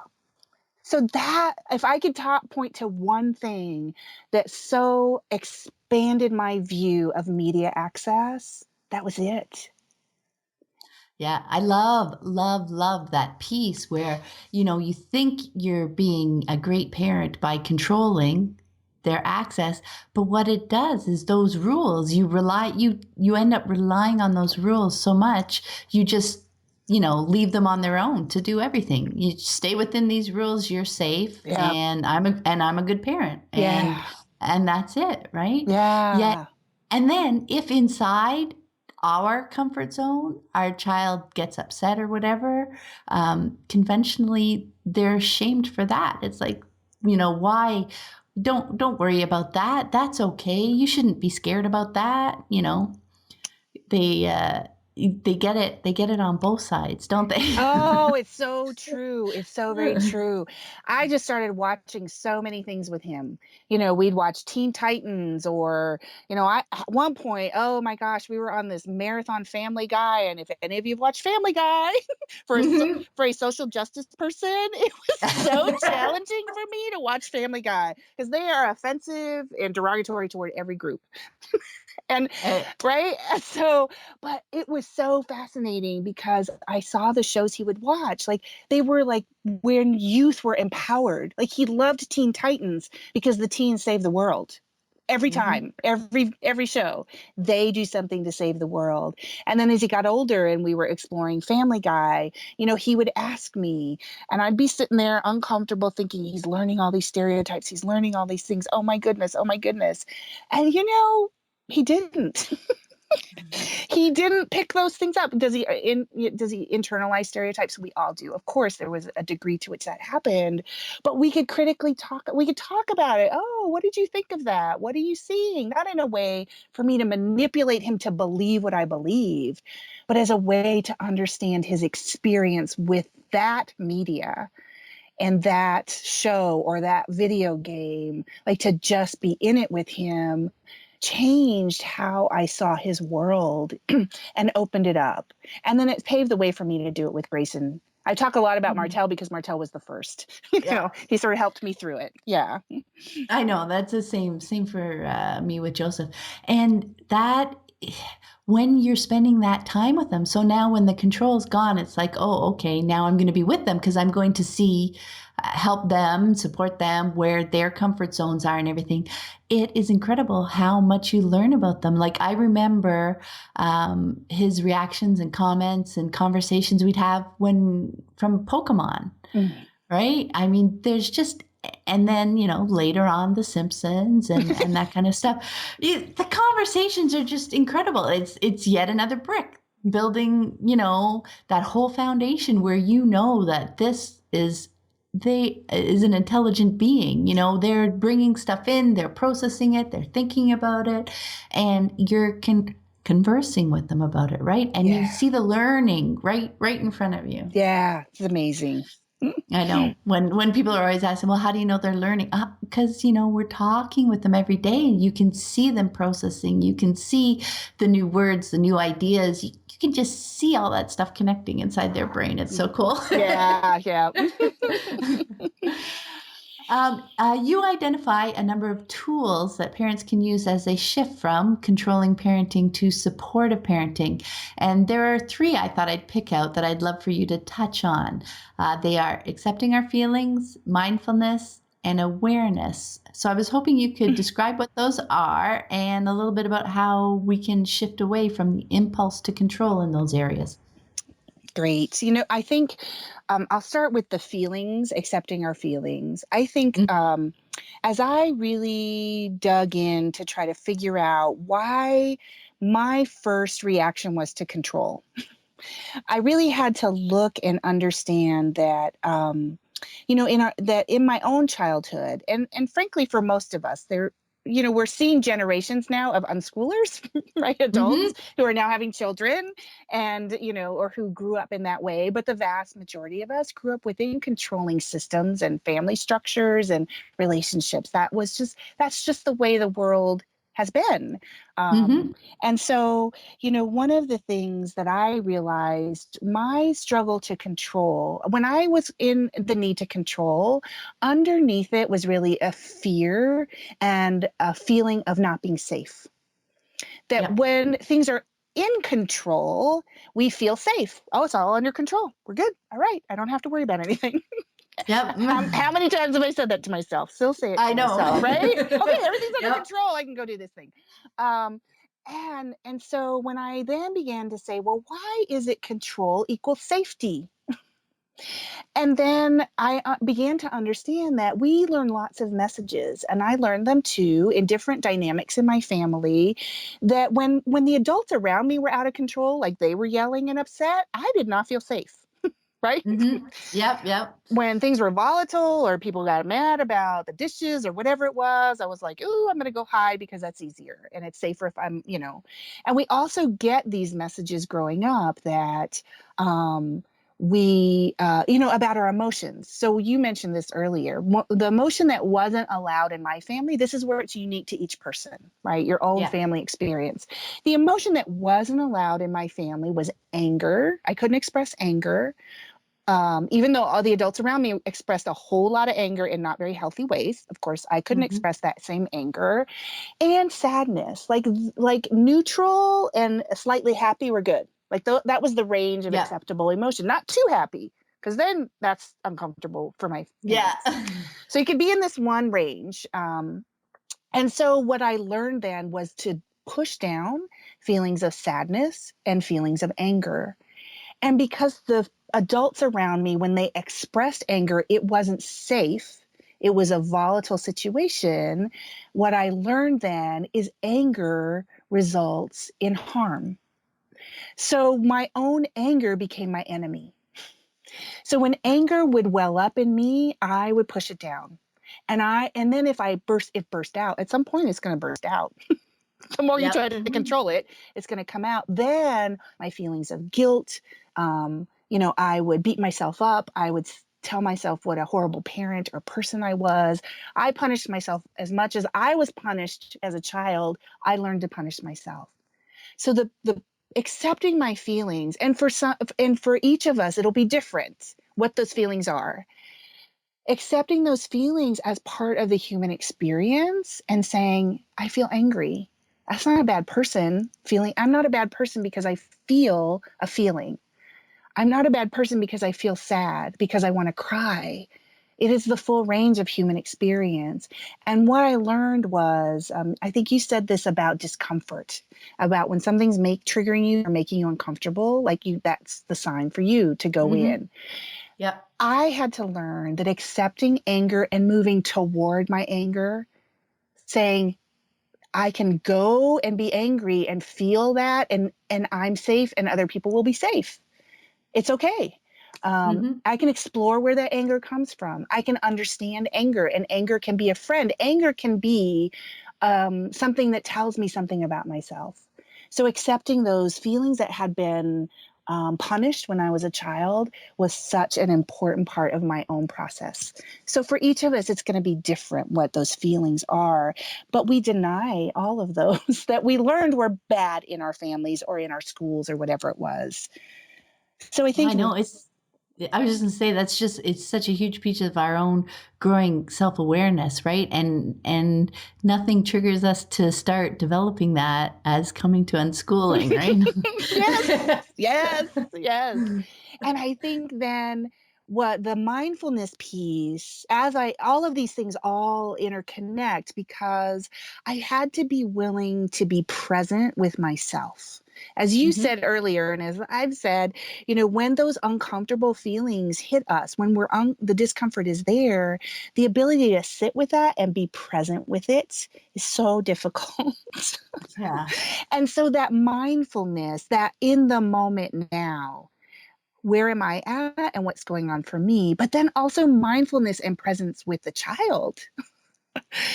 So that, if I could point to one thing that so expanded my view of media access, that was it. Yeah, I love that piece where, you think you're being a great parent by controlling their access, but what it does is those rules, you end up relying on those rules so much, you just, leave them on their own to do everything. You stay within these rules, you're safe, Yeah. and I'm a good parent. Yeah. And that's it, right? Yet, Yeah. and then if inside our comfort zone, our child gets upset or whatever, conventionally they're shamed for that. It's like, why? Don't worry about that. That's okay. You shouldn't be scared about that. They they get it. They get it on both sides, don't they? Oh, it's so true. It's so very true. I just started watching so many things with him. We'd watch Teen Titans, or, at one point, oh my gosh, we were on this marathon Family Guy. And if any of you've watched Family Guy, Mhm. for a social justice person, it was so challenging for me to watch Family Guy, because they are offensive and derogatory toward every group. And Uh, right. So, but it was so fascinating because I saw the shows he would watch. Like, they were like when youth were empowered. Like, he loved Teen Titans because the teens save the world. Every mhm. time, every show, they do something to save the world. And then as he got older and we were exploring Family Guy, he would ask me, and I'd be sitting there uncomfortable thinking, he's learning all these stereotypes, he's learning all these things. Oh my goodness, oh my goodness. And he didn't. He didn't pick those things up. Does he internalize stereotypes? We all do. Of course, there was a degree to which that happened, but we could critically talk. We could talk about it. Oh, what did you think of that? What are you seeing? Not in a way for me to manipulate him to believe what I believe, but as a way to understand his experience with that media and that show or that video game, like, to just be in it with him changed how I saw his world and opened it up. And then it paved the way for me to do it with Grayson. I talk a lot about Martell because Martell was the first. Yeah. He sort of helped me through it. Yeah. I know that's the same for me with Joseph, and that when you're spending that time with them. So now when the control's gone, it's like, oh, okay, now I'm going to be with them because I'm going to see, help them, support them where their comfort zones are and everything. It is incredible how much you learn about them. Like, I remember his reactions and comments and conversations we'd have from Pokemon. Mm. Right? I mean, there's just, and then, later on, The Simpsons and that kind of stuff. The conversations are just incredible. It's yet another brick building, that whole foundation where that this is an intelligent being. They're bringing stuff in, they're processing it, they're thinking about it, and you're conversing with them about it, right? And you see the learning right in front of you. Yeah, it's amazing. I know when people are always asking, well, how do you know they're learning? Because, we're talking with them every day and you can see them processing. You can see the new words, the new ideas. You can just see all that stuff connecting inside their brain. It's so cool. Yeah. You identify a number of tools that parents can use as they shift from controlling parenting to supportive parenting. And there are 3 I thought I'd pick out that I'd love for you to touch on. They are accepting our feelings, mindfulness, and awareness. So I was hoping you could describe what those are and a little bit about how we can shift away from the impulse to control in those areas. Great. I think I'll start with the feelings, accepting our feelings. I think as I really dug in to try to figure out why my first reaction was to control, I really had to look and understand that, in my own childhood, and frankly, for most of us, we're seeing generations now of unschoolers, right? Adults Mm-hmm. who are now having children and, or who grew up in that way. But the vast majority of us grew up within controlling systems and family structures and relationships. That's just the way the world has been. Um, Mm-hmm. and so, one of the things that I realized, my struggle to control, when I was in the need to control, underneath it was really a fear and a feeling of not being safe. That Yeah. when things are in control, we feel safe. Oh, it's all under control. We're good. All right. I don't have to worry about anything. Yep. How many times have I said that to myself? Still say it to I know. myself, right? Okay, everything's under Yep. control. I can go do this thing. And so when I then began to say, well, why is it control equals safety? And then I began to understand that we learn lots of messages, and I learned them too in different dynamics in my family. That when the adults around me were out of control, like they were yelling and upset, I did not feel safe, right? Mm-hmm. Yep. Yep. When things were volatile or people got mad about the dishes or whatever it was, I was like, "Ooh, I'm going to go hide because that's easier and it's safer if I'm, you know." And we also get these messages growing up that about our emotions. So you mentioned this earlier. The emotion that wasn't allowed in my family, this is where it's unique to each person, right? Your own Yeah. family experience. The emotion that wasn't allowed in my family was anger. I couldn't express anger. Even though all the adults around me expressed a whole lot of anger in not very healthy ways, of course, I couldn't Mm-hmm. express that same anger. And sadness, like neutral and slightly happy were good. Like that was the range of Yep. acceptable emotion. Not too happy, because then that's uncomfortable for my Yeah. parents. So you could be in this one range. And so what I learned then was to push down feelings of sadness and feelings of anger. And because the adults around me, when they expressed anger, it wasn't safe. It was a volatile situation. What I learned then is anger results in harm. So my own anger became my enemy. So when anger would well up in me, I would push it down. And then if it burst out, at some point it's going to burst out. The more you Yep. try to control it, it's going to come out. Then my feelings of guilt, I would beat myself up. I would tell myself what a horrible parent or person I was. I punished myself as much as I was punished as a child. I learned to punish myself. So the accepting my feelings, and for each of us, it'll be different what those feelings are. Accepting those feelings as part of the human experience and saying, I feel angry. That's not a bad person feeling. I'm not a bad person because I feel a feeling. I'm not a bad person because I feel sad, because I want to cry. It is the full range of human experience. And what I learned was, I think you said this about discomfort, about when something's triggering you or making you uncomfortable, that's the sign for you to go Mm-hmm. in. Yep. I had to learn that accepting anger and moving toward my anger, saying, I can go and be angry and feel that, and I'm safe and other people will be safe. It's okay. Mm-hmm. I can explore where that anger comes from. I can understand anger, and anger can be a friend. Anger can be something that tells me something about myself. So accepting those feelings that had been punished when I was a child was such an important part of my own process. So for each of us, it's going to be different what those feelings are, but we deny all of those that we learned were bad in our families or in our schools or whatever it was. So I I think, know I was just gonna say it's such a huge piece of our own growing self-awareness, right? And nothing triggers us to start developing that as coming to unschooling, yes, right? yes, yes. And I think then what the mindfulness piece, all of these things all interconnect because I had to be willing to be present with myself. As you Mm-hmm. said earlier, and as I've said, when those uncomfortable feelings hit us, when the discomfort is there, the ability to sit with that and be present with it is so difficult. Yeah. And so that mindfulness, that in the moment now, where am I at and what's going on for me? But then also mindfulness and presence with the child.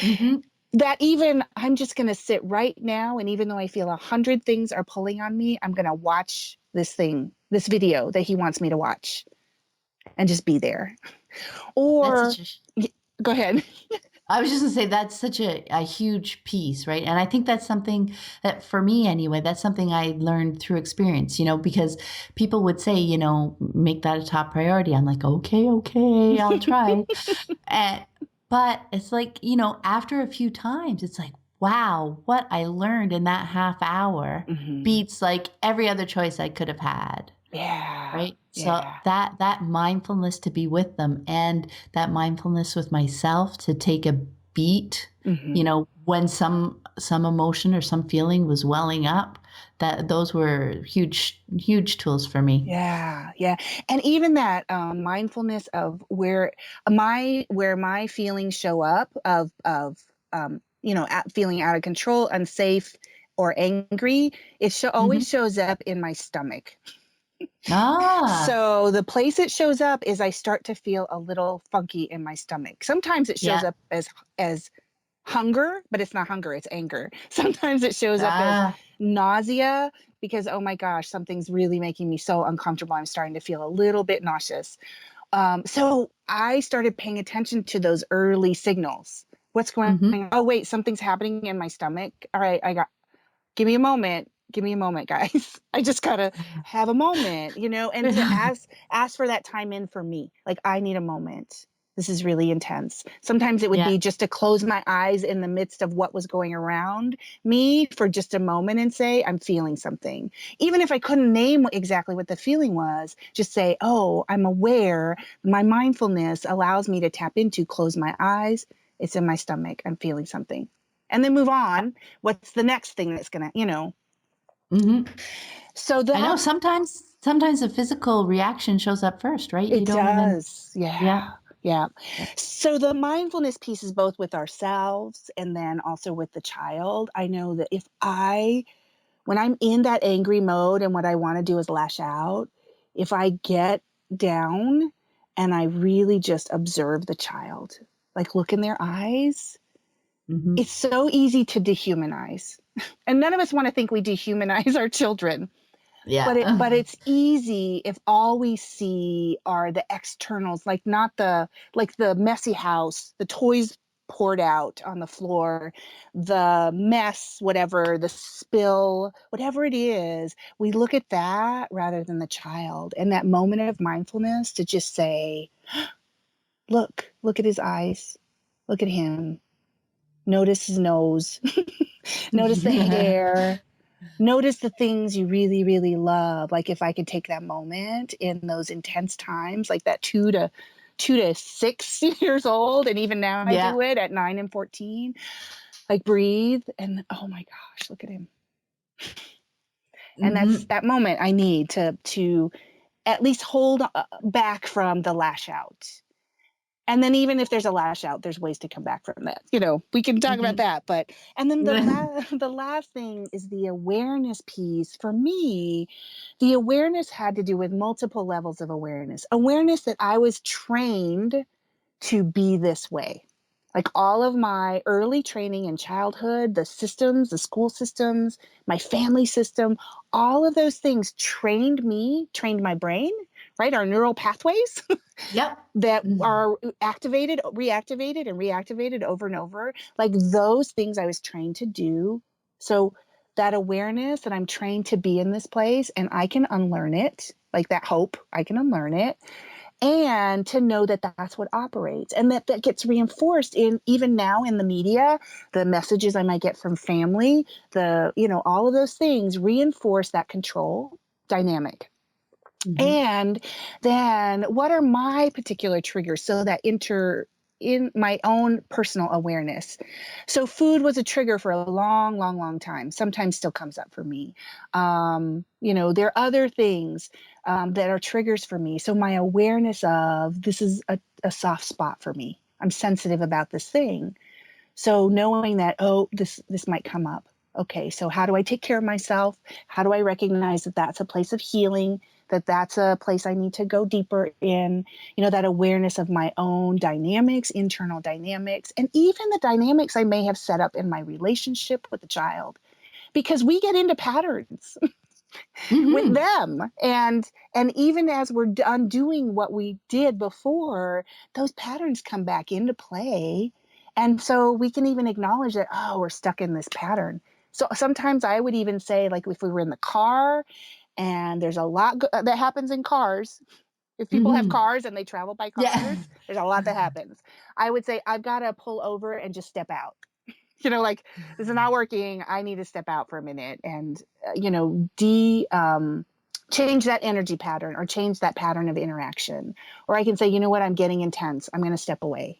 Mm-hmm. That even I'm just going to sit right now. And even though I feel 100 things are pulling on me, I'm going to watch this video that he wants me to watch and just be there. That's Or such a go ahead. I was just gonna say that's such a huge piece, right? And I think that's something that for me anyway, that's something I learned through experience, because people would say, make that a top priority. I'm like, okay, I'll try. And, but it's like, after a few times, it's like, wow, what I learned in that half hour Mhm. beats like every other choice I could have had. Yeah. Right? So Yeah. that mindfulness to be with them and that mindfulness with myself to take a beat, Mhm. when some emotion or some feeling was welling up, that those were huge tools for me. Yeah, yeah. And even that mindfulness of where my feelings show up of feeling out of control, unsafe, or angry, always Mhm. shows up in my stomach. Ah, So the place it shows up is I start to feel a little funky in my stomach. Sometimes it shows yeah. up as hunger, but it's not hunger, it's anger. Sometimes it shows up as Ah, nausea because, oh my gosh, something's really making me so uncomfortable. I'm starting to feel a little bit nauseous. So I started paying attention to those early signals. What's going mhm. on? Oh, wait, something's happening in my stomach. All right, give me a moment. Give me a moment, guys. I just gotta have a moment, and to ask for that time in for me. Like, I need a moment. This is really intense. Sometimes it would Yeah. be just to close my eyes in the midst of what was going around me for just a moment and say, I'm feeling something. Even if I couldn't name exactly what the feeling was, just say, oh, I'm aware. My mindfulness allows me to tap into, close my eyes. It's in my stomach. I'm feeling something. And then move on. What's the next thing that's gonna. Mhm. So I know that sometimes the physical reaction shows up first, right? You it don't even. does. Yeah. Yeah. Yeah. Yeah. So the mindfulness piece is both with ourselves and then also with the child. I know that when I'm in that angry mode and what I want to do is lash out, if I get down and I really just observe the child, like look in their eyes, Mhm. it's so easy to dehumanize. And none of us want to think we dehumanize our children. But Yeah. it's easy if all we see are the externals, like not the messy house, the toys poured out on the floor, the mess, whatever, the spill, whatever it is. We look at that rather than the child, and that moment of mindfulness to just say, look at his eyes, look at him, notice his nose, notice the hair. Notice the things you really, really love. Like if I could take that moment in those intense times, like that 2 to 6 years old, and even now I Yeah. do it at 9 and 14. Like breathe and oh my gosh, look at him. And that's Mhm. that moment I need to at least hold back from the lash out. And then even if there's a lash out, there's ways to come back from that. We can talk about Mhm. that. But and then the last thing is the awareness piece. For me, the awareness had to do with multiple levels of awareness. Awareness that I was trained to be this way. Like all of my early training in childhood, the systems, the school systems, my family system, all of those things trained my brain, right? Our neural pathways Yep. that Mhm. are activated, reactivated, and reactivated over and over. Like those things I was trained to do. So that awareness that I'm trained to be in this place and I can unlearn it, like that hope, I can unlearn it. And to know that that's what operates and that gets reinforced in even now in the media, the messages I might get from family, all of those things reinforce that control dynamic. Mhm. And then what are my particular triggers so that enter in my own personal awareness. So food was a trigger for a long, long, long time. Sometimes still comes up for me. There are other things that are triggers for me. So my awareness of this is a soft spot for me. I'm sensitive about this thing. So knowing that, oh, this might come up. Okay, so how do I take care of myself? How do I recognize that that's a place of healing, that that's a place I need to go deeper in, that awareness of my own dynamics, internal dynamics, and even the dynamics I may have set up in my relationship with the child. Because we get into patterns with Mhm. them. And even as we're undoing what we did before, those patterns come back into play. And so we can even acknowledge that, oh, we're stuck in this pattern. So sometimes I would even say, like, if we were in the car and there's a lot that happens in cars, if people have Mhm. cars and they travel by Yeah. cars, there's a lot that happens. I would say, I've got to pull over and just step out. Like, this is not working. I need to step out for a minute and, change that energy pattern or change that pattern of interaction. Or I can say, you know what, I'm getting intense. I'm going to step away.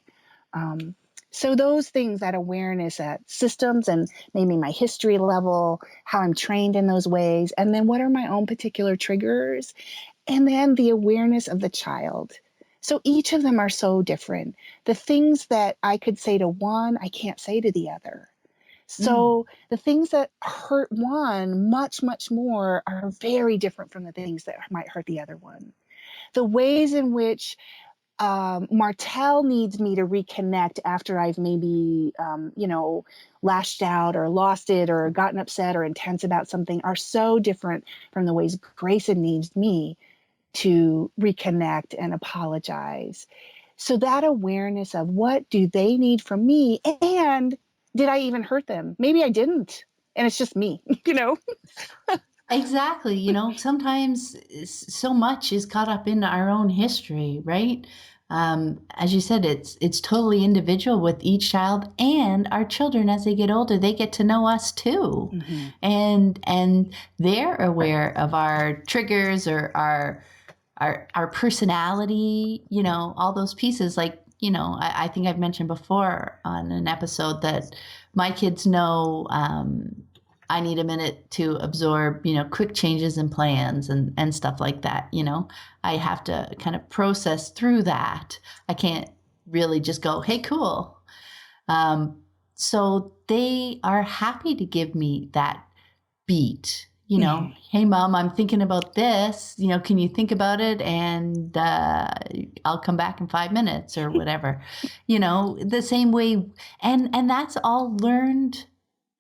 So those things, that awareness at systems and maybe my history level, how I'm trained in those ways, and then what are my own particular triggers, and then the awareness of the child. So each of them are so different. The things that I could say to one, I can't say to the other. So the things that hurt one much, much more are very different from the things that might hurt the other one. The ways in which Martell needs me to reconnect after I've maybe, lashed out or lost it or gotten upset or intense about something are so different from the ways Grayson needs me to reconnect and apologize. So that awareness of what do they need from me, and did I even hurt them? Maybe I didn't. And it's just me, Exactly. Sometimes so much is caught up in our own history, right? As you said, it's totally individual with each child, and our children, as they get older, they get to know us too. Mm-hmm. And they're aware of our triggers or our personality, all those pieces. Like, I think I've mentioned before on an episode that my kids know I need a minute to absorb, quick changes in plans and stuff like that. I have to kind of process through that. I can't really just go, hey, cool. So they are happy to give me that beat. Mm-hmm. Hey, mom, I'm thinking about this. Can you think about it? And I'll come back in 5 minutes or whatever. The same way. And that's all learned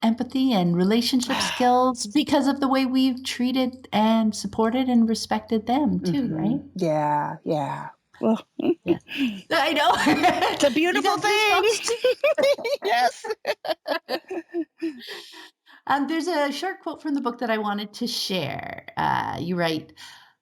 empathy and relationship skills because of the way we've treated and supported and respected them too, Mm-hmm. right? Yeah, yeah. Well, Yeah. I know. it's a beautiful thing. Yes. There's a short quote from the book that I wanted to share. You write,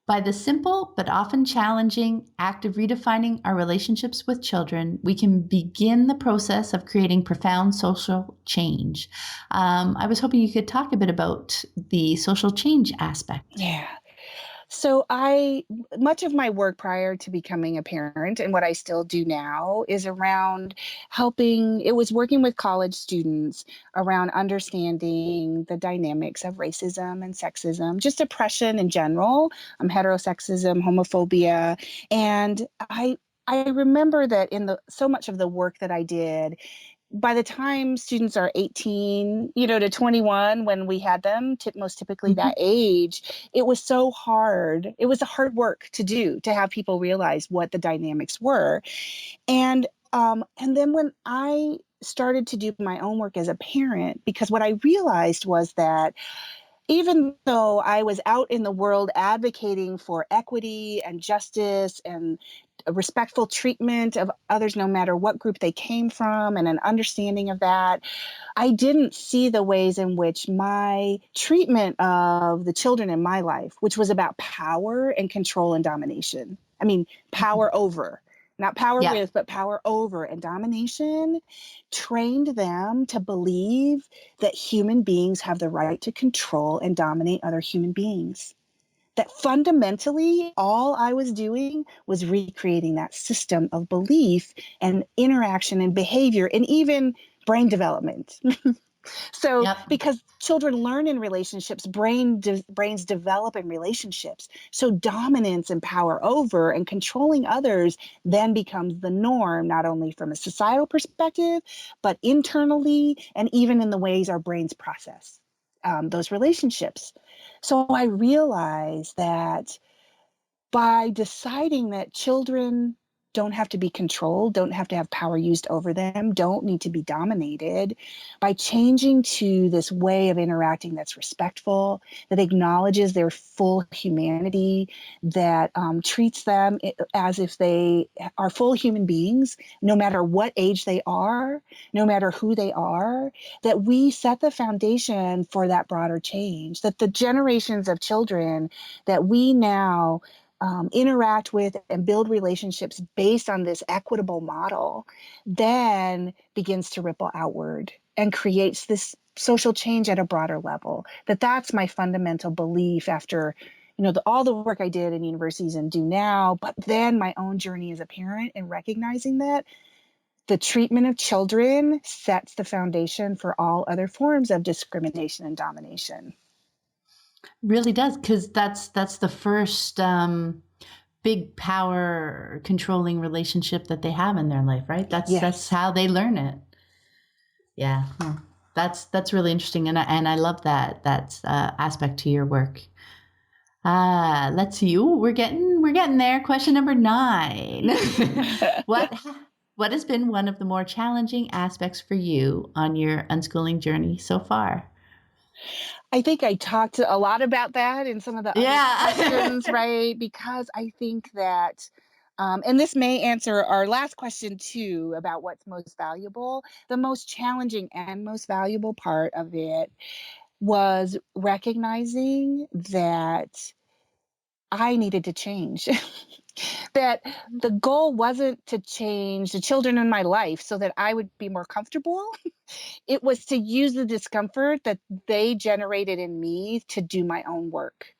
by the simple but often challenging act of redefining our relationships with children, we can begin the process of creating profound social change. I was hoping you could talk a bit about the social change aspect. Yeah. So much of my work prior to becoming a parent and what I still do now is around it was working with college students around understanding the dynamics of racism and sexism, just oppression in general, heterosexism, homophobia. And I remember that so much of the work that I did, by the time students are 18, to 21, when we had them, most typically Mm-hmm. that age, it was so hard. It was a hard work to do, to have people realize what the dynamics were. And then when I started to do my own work as a parent, because what I realized was that even though I was out in the world advocating for equity and justice and a respectful treatment of others, no matter what group they came from, and an understanding of that, I didn't see the ways in which my treatment of the children in my life, which was about power and control and domination. I mean, power over, not power Yeah. with, but power over and domination, trained them to believe that human beings have the right to control and dominate other human beings. That fundamentally all I was doing was recreating that system of belief and interaction and behavior and even brain development. So, Yep. because children learn in relationships, brains develop in relationships. So, dominance and power over and controlling others then becomes the norm, not only from a societal perspective, but internally and even in the ways our brains process those relationships. So, I realized that by deciding that children don't have to be controlled, don't have to have power used over them, don't need to be dominated, by changing to this way of interacting that's respectful, that acknowledges their full humanity, that treats them as if they are full human beings, no matter what age they are, no matter who they are, that we set the foundation for that broader change, that the generations of children that we now interact with and build relationships based on this equitable model then begins to ripple outward. and creates this social change at a broader level. That's my fundamental belief after, all the work I did in universities and do now, but then my own journey as a parent and recognizing that the treatment of children sets the foundation for all other forms of discrimination and domination. Really does, because that's the first big power controlling relationship that they have in their life, right? That's how they learn it. Yeah, that's really interesting, and I love that aspect to your work. Let's see. Ooh, we're getting there. Question number 9. What has been one of the more challenging aspects for you on your unschooling journey so far? I think I talked a lot about that in some of the other questions, right? Because I think that, and this may answer our last question too, about what's most valuable. The most challenging and most valuable part of it was recognizing that I needed to change. That the goal wasn't to change the children in my life so that I would be more comfortable. It was to use the discomfort that they generated in me to do my own work.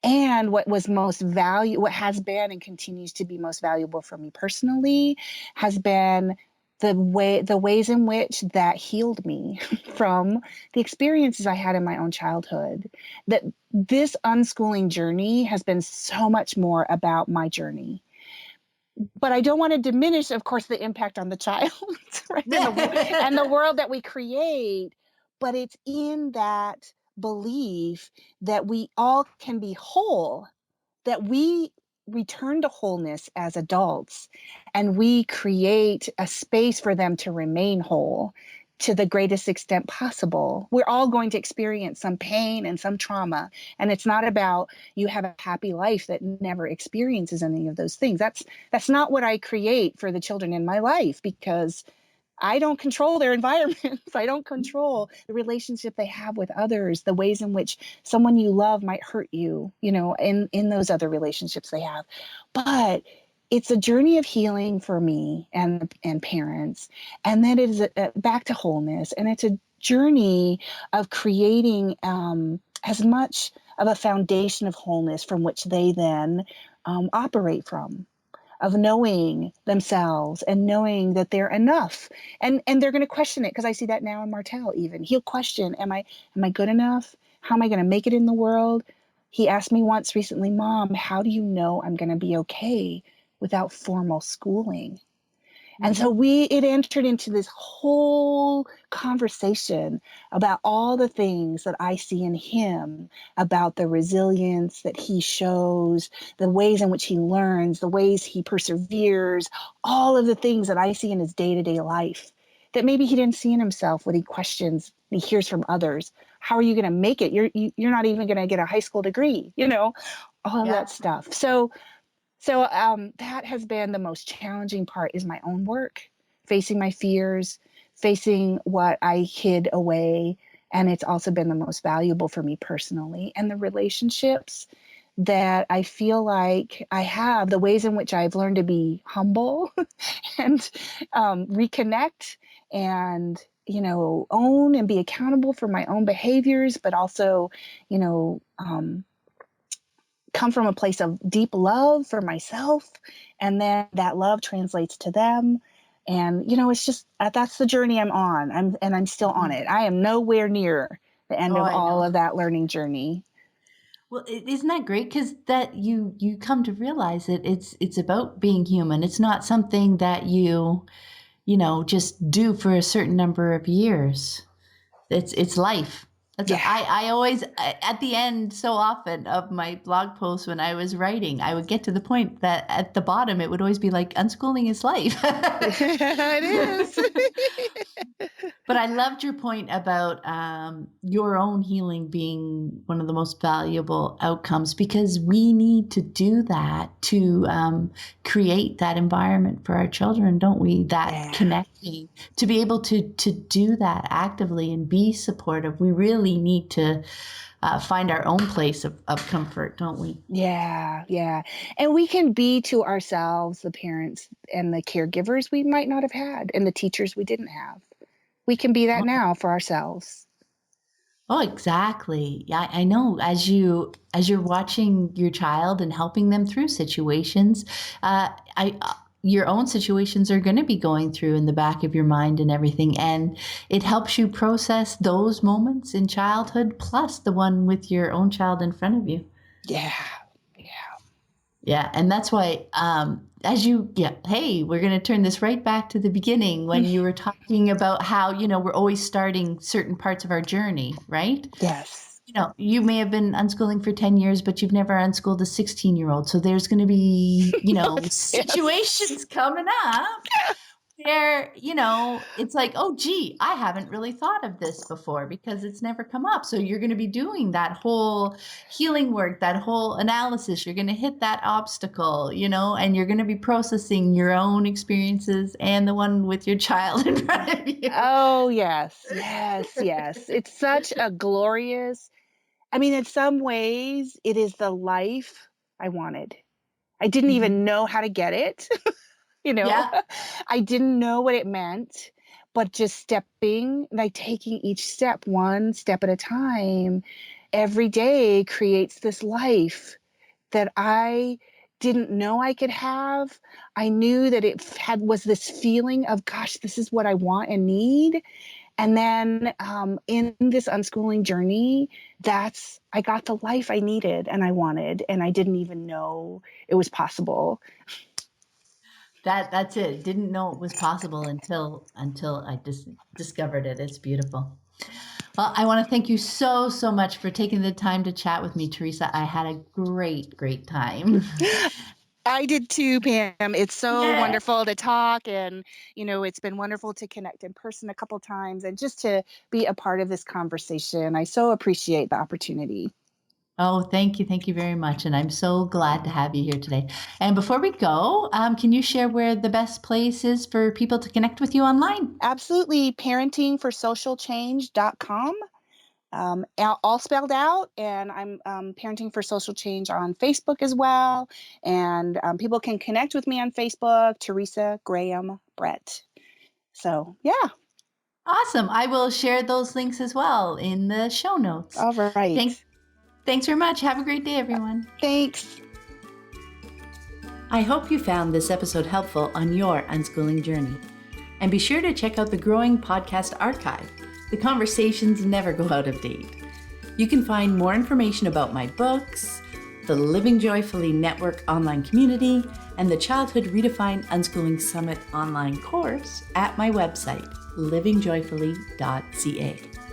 And what has been and continues to be most valuable for me personally has been the ways in which that healed me from the experiences I had in my own childhood. That this unschooling journey has been so much more about my journey. But I don't want to diminish, of course, the impact on the child, right? And the world that we create. But it's in that belief that we all can be whole, that we return to wholeness as adults, and we create a space for them to remain whole to the greatest extent possible. We're all going to experience some pain and some trauma, and it's not about you have a happy life that never experiences any of those things. That's not what I create for the children in my life, because I don't control their environments. I don't control the relationship they have with others, the ways in which someone you love might hurt you, in those other relationships they have. But it's a journey of healing for me and parents. And then it is back to wholeness. And it's a journey of creating as much of a foundation of wholeness from which they then operate from, of knowing themselves and knowing that they're enough. And they're going to question it, because I see that now in Martel. Even he'll question, am I good enough? How am I going to make it in the world? He asked me once recently, Mom, how do you know I'm going to be okay without formal schooling? And so it entered into this whole conversation about all the things that I see in him, about the resilience that he shows, the ways in which he learns, the ways he perseveres, all of the things that I see in his day-to-day life that maybe he didn't see in himself when he questions, he hears from others. How are you going to make it? You're not even going to get a high school degree, all of that stuff. So that has been the most challenging part, is my own work, facing my fears, facing what I hid away. And it's also been the most valuable for me personally. And the relationships that I feel like I have, the ways in which I've learned to be humble and reconnect and, own and be accountable for my own behaviors, but also, come from a place of deep love for myself, and then that love translates to them. And it's just that's the journey I'm on. I'm still on it. I am nowhere near the end of all of that learning journey. Well, isn't that great? Because that you come to realize that it's about being human. It's not something that you just do for a certain number of years. It's life. I always, at the end, so often of my blog posts when I was writing, I would get to the point that at the bottom it would always be like, unschooling is life. It is. But I loved your point about your own healing being one of the most valuable outcomes, because we need to do that to create that environment for our children, don't we? That connecting, to be able to do that actively and be supportive. We really need to find our own place of comfort, don't we? Yeah. And we can be to ourselves the parents and the caregivers we might not have had, and the teachers we didn't have. we can be that now for ourselves. Oh, exactly. Yeah, I know. As you're watching your child and helping them through situations, I your own situations are going to be going through in the back of your mind and everything, and it helps you process those moments in childhood plus the one with your own child in front of you. Yeah. Yeah, and that's why hey, we're going to turn this right back to the beginning when you were talking about how, we're always starting certain parts of our journey, right? Yes. You may have been unschooling for 10 years, but you've never unschooled a 16-year-old. So there's going to be, Yes. situations coming up where, it's like, oh, gee, I haven't really thought of this before because it's never come up. So you're going to be doing that whole healing work, that whole analysis. You're going to hit that obstacle, and you're going to be processing your own experiences and the one with your child in front of you. Oh, yes. It's such a glorious, in some ways, it is the life I wanted. I didn't Mhm. even know how to get it. Yeah. I didn't know what it meant, but just taking each step one step at a time every day creates this life that I didn't know I could have. I knew that was this feeling of, gosh, this is what I want and need. And then in this unschooling journey, I got the life I needed and I wanted, and I didn't even know it was possible. That's it. Didn't know it was possible until I just discovered it. It's beautiful. Well, I want to thank you so, so much for taking the time to chat with me, Teresa. I had a great, great time. I did too, Pam. It's so Yeah. wonderful to talk, and it's been wonderful to connect in person a couple times and just to be a part of this conversation. I so appreciate the opportunity. Oh, thank you. Thank you very much. And I'm so glad to have you here today. And before we go, can you share where the best place is for people to connect with you online? Absolutely. Parentingforsocialchange.com. All spelled out, and I'm Parenting for Social Change on Facebook as well. And people can connect with me on Facebook, Teresa Graham Brett. So, yeah. Awesome. I will share those links as well in the show notes. All right. Thanks very much. Have a great day, everyone. Thanks. I hope you found this episode helpful on your unschooling journey. And be sure to check out the growing podcast archive. The conversations never go out of date. You can find more information about my books, the Living Joyfully Network online community, and the Childhood Redefined Unschooling Summit online course at my website, livingjoyfully.ca.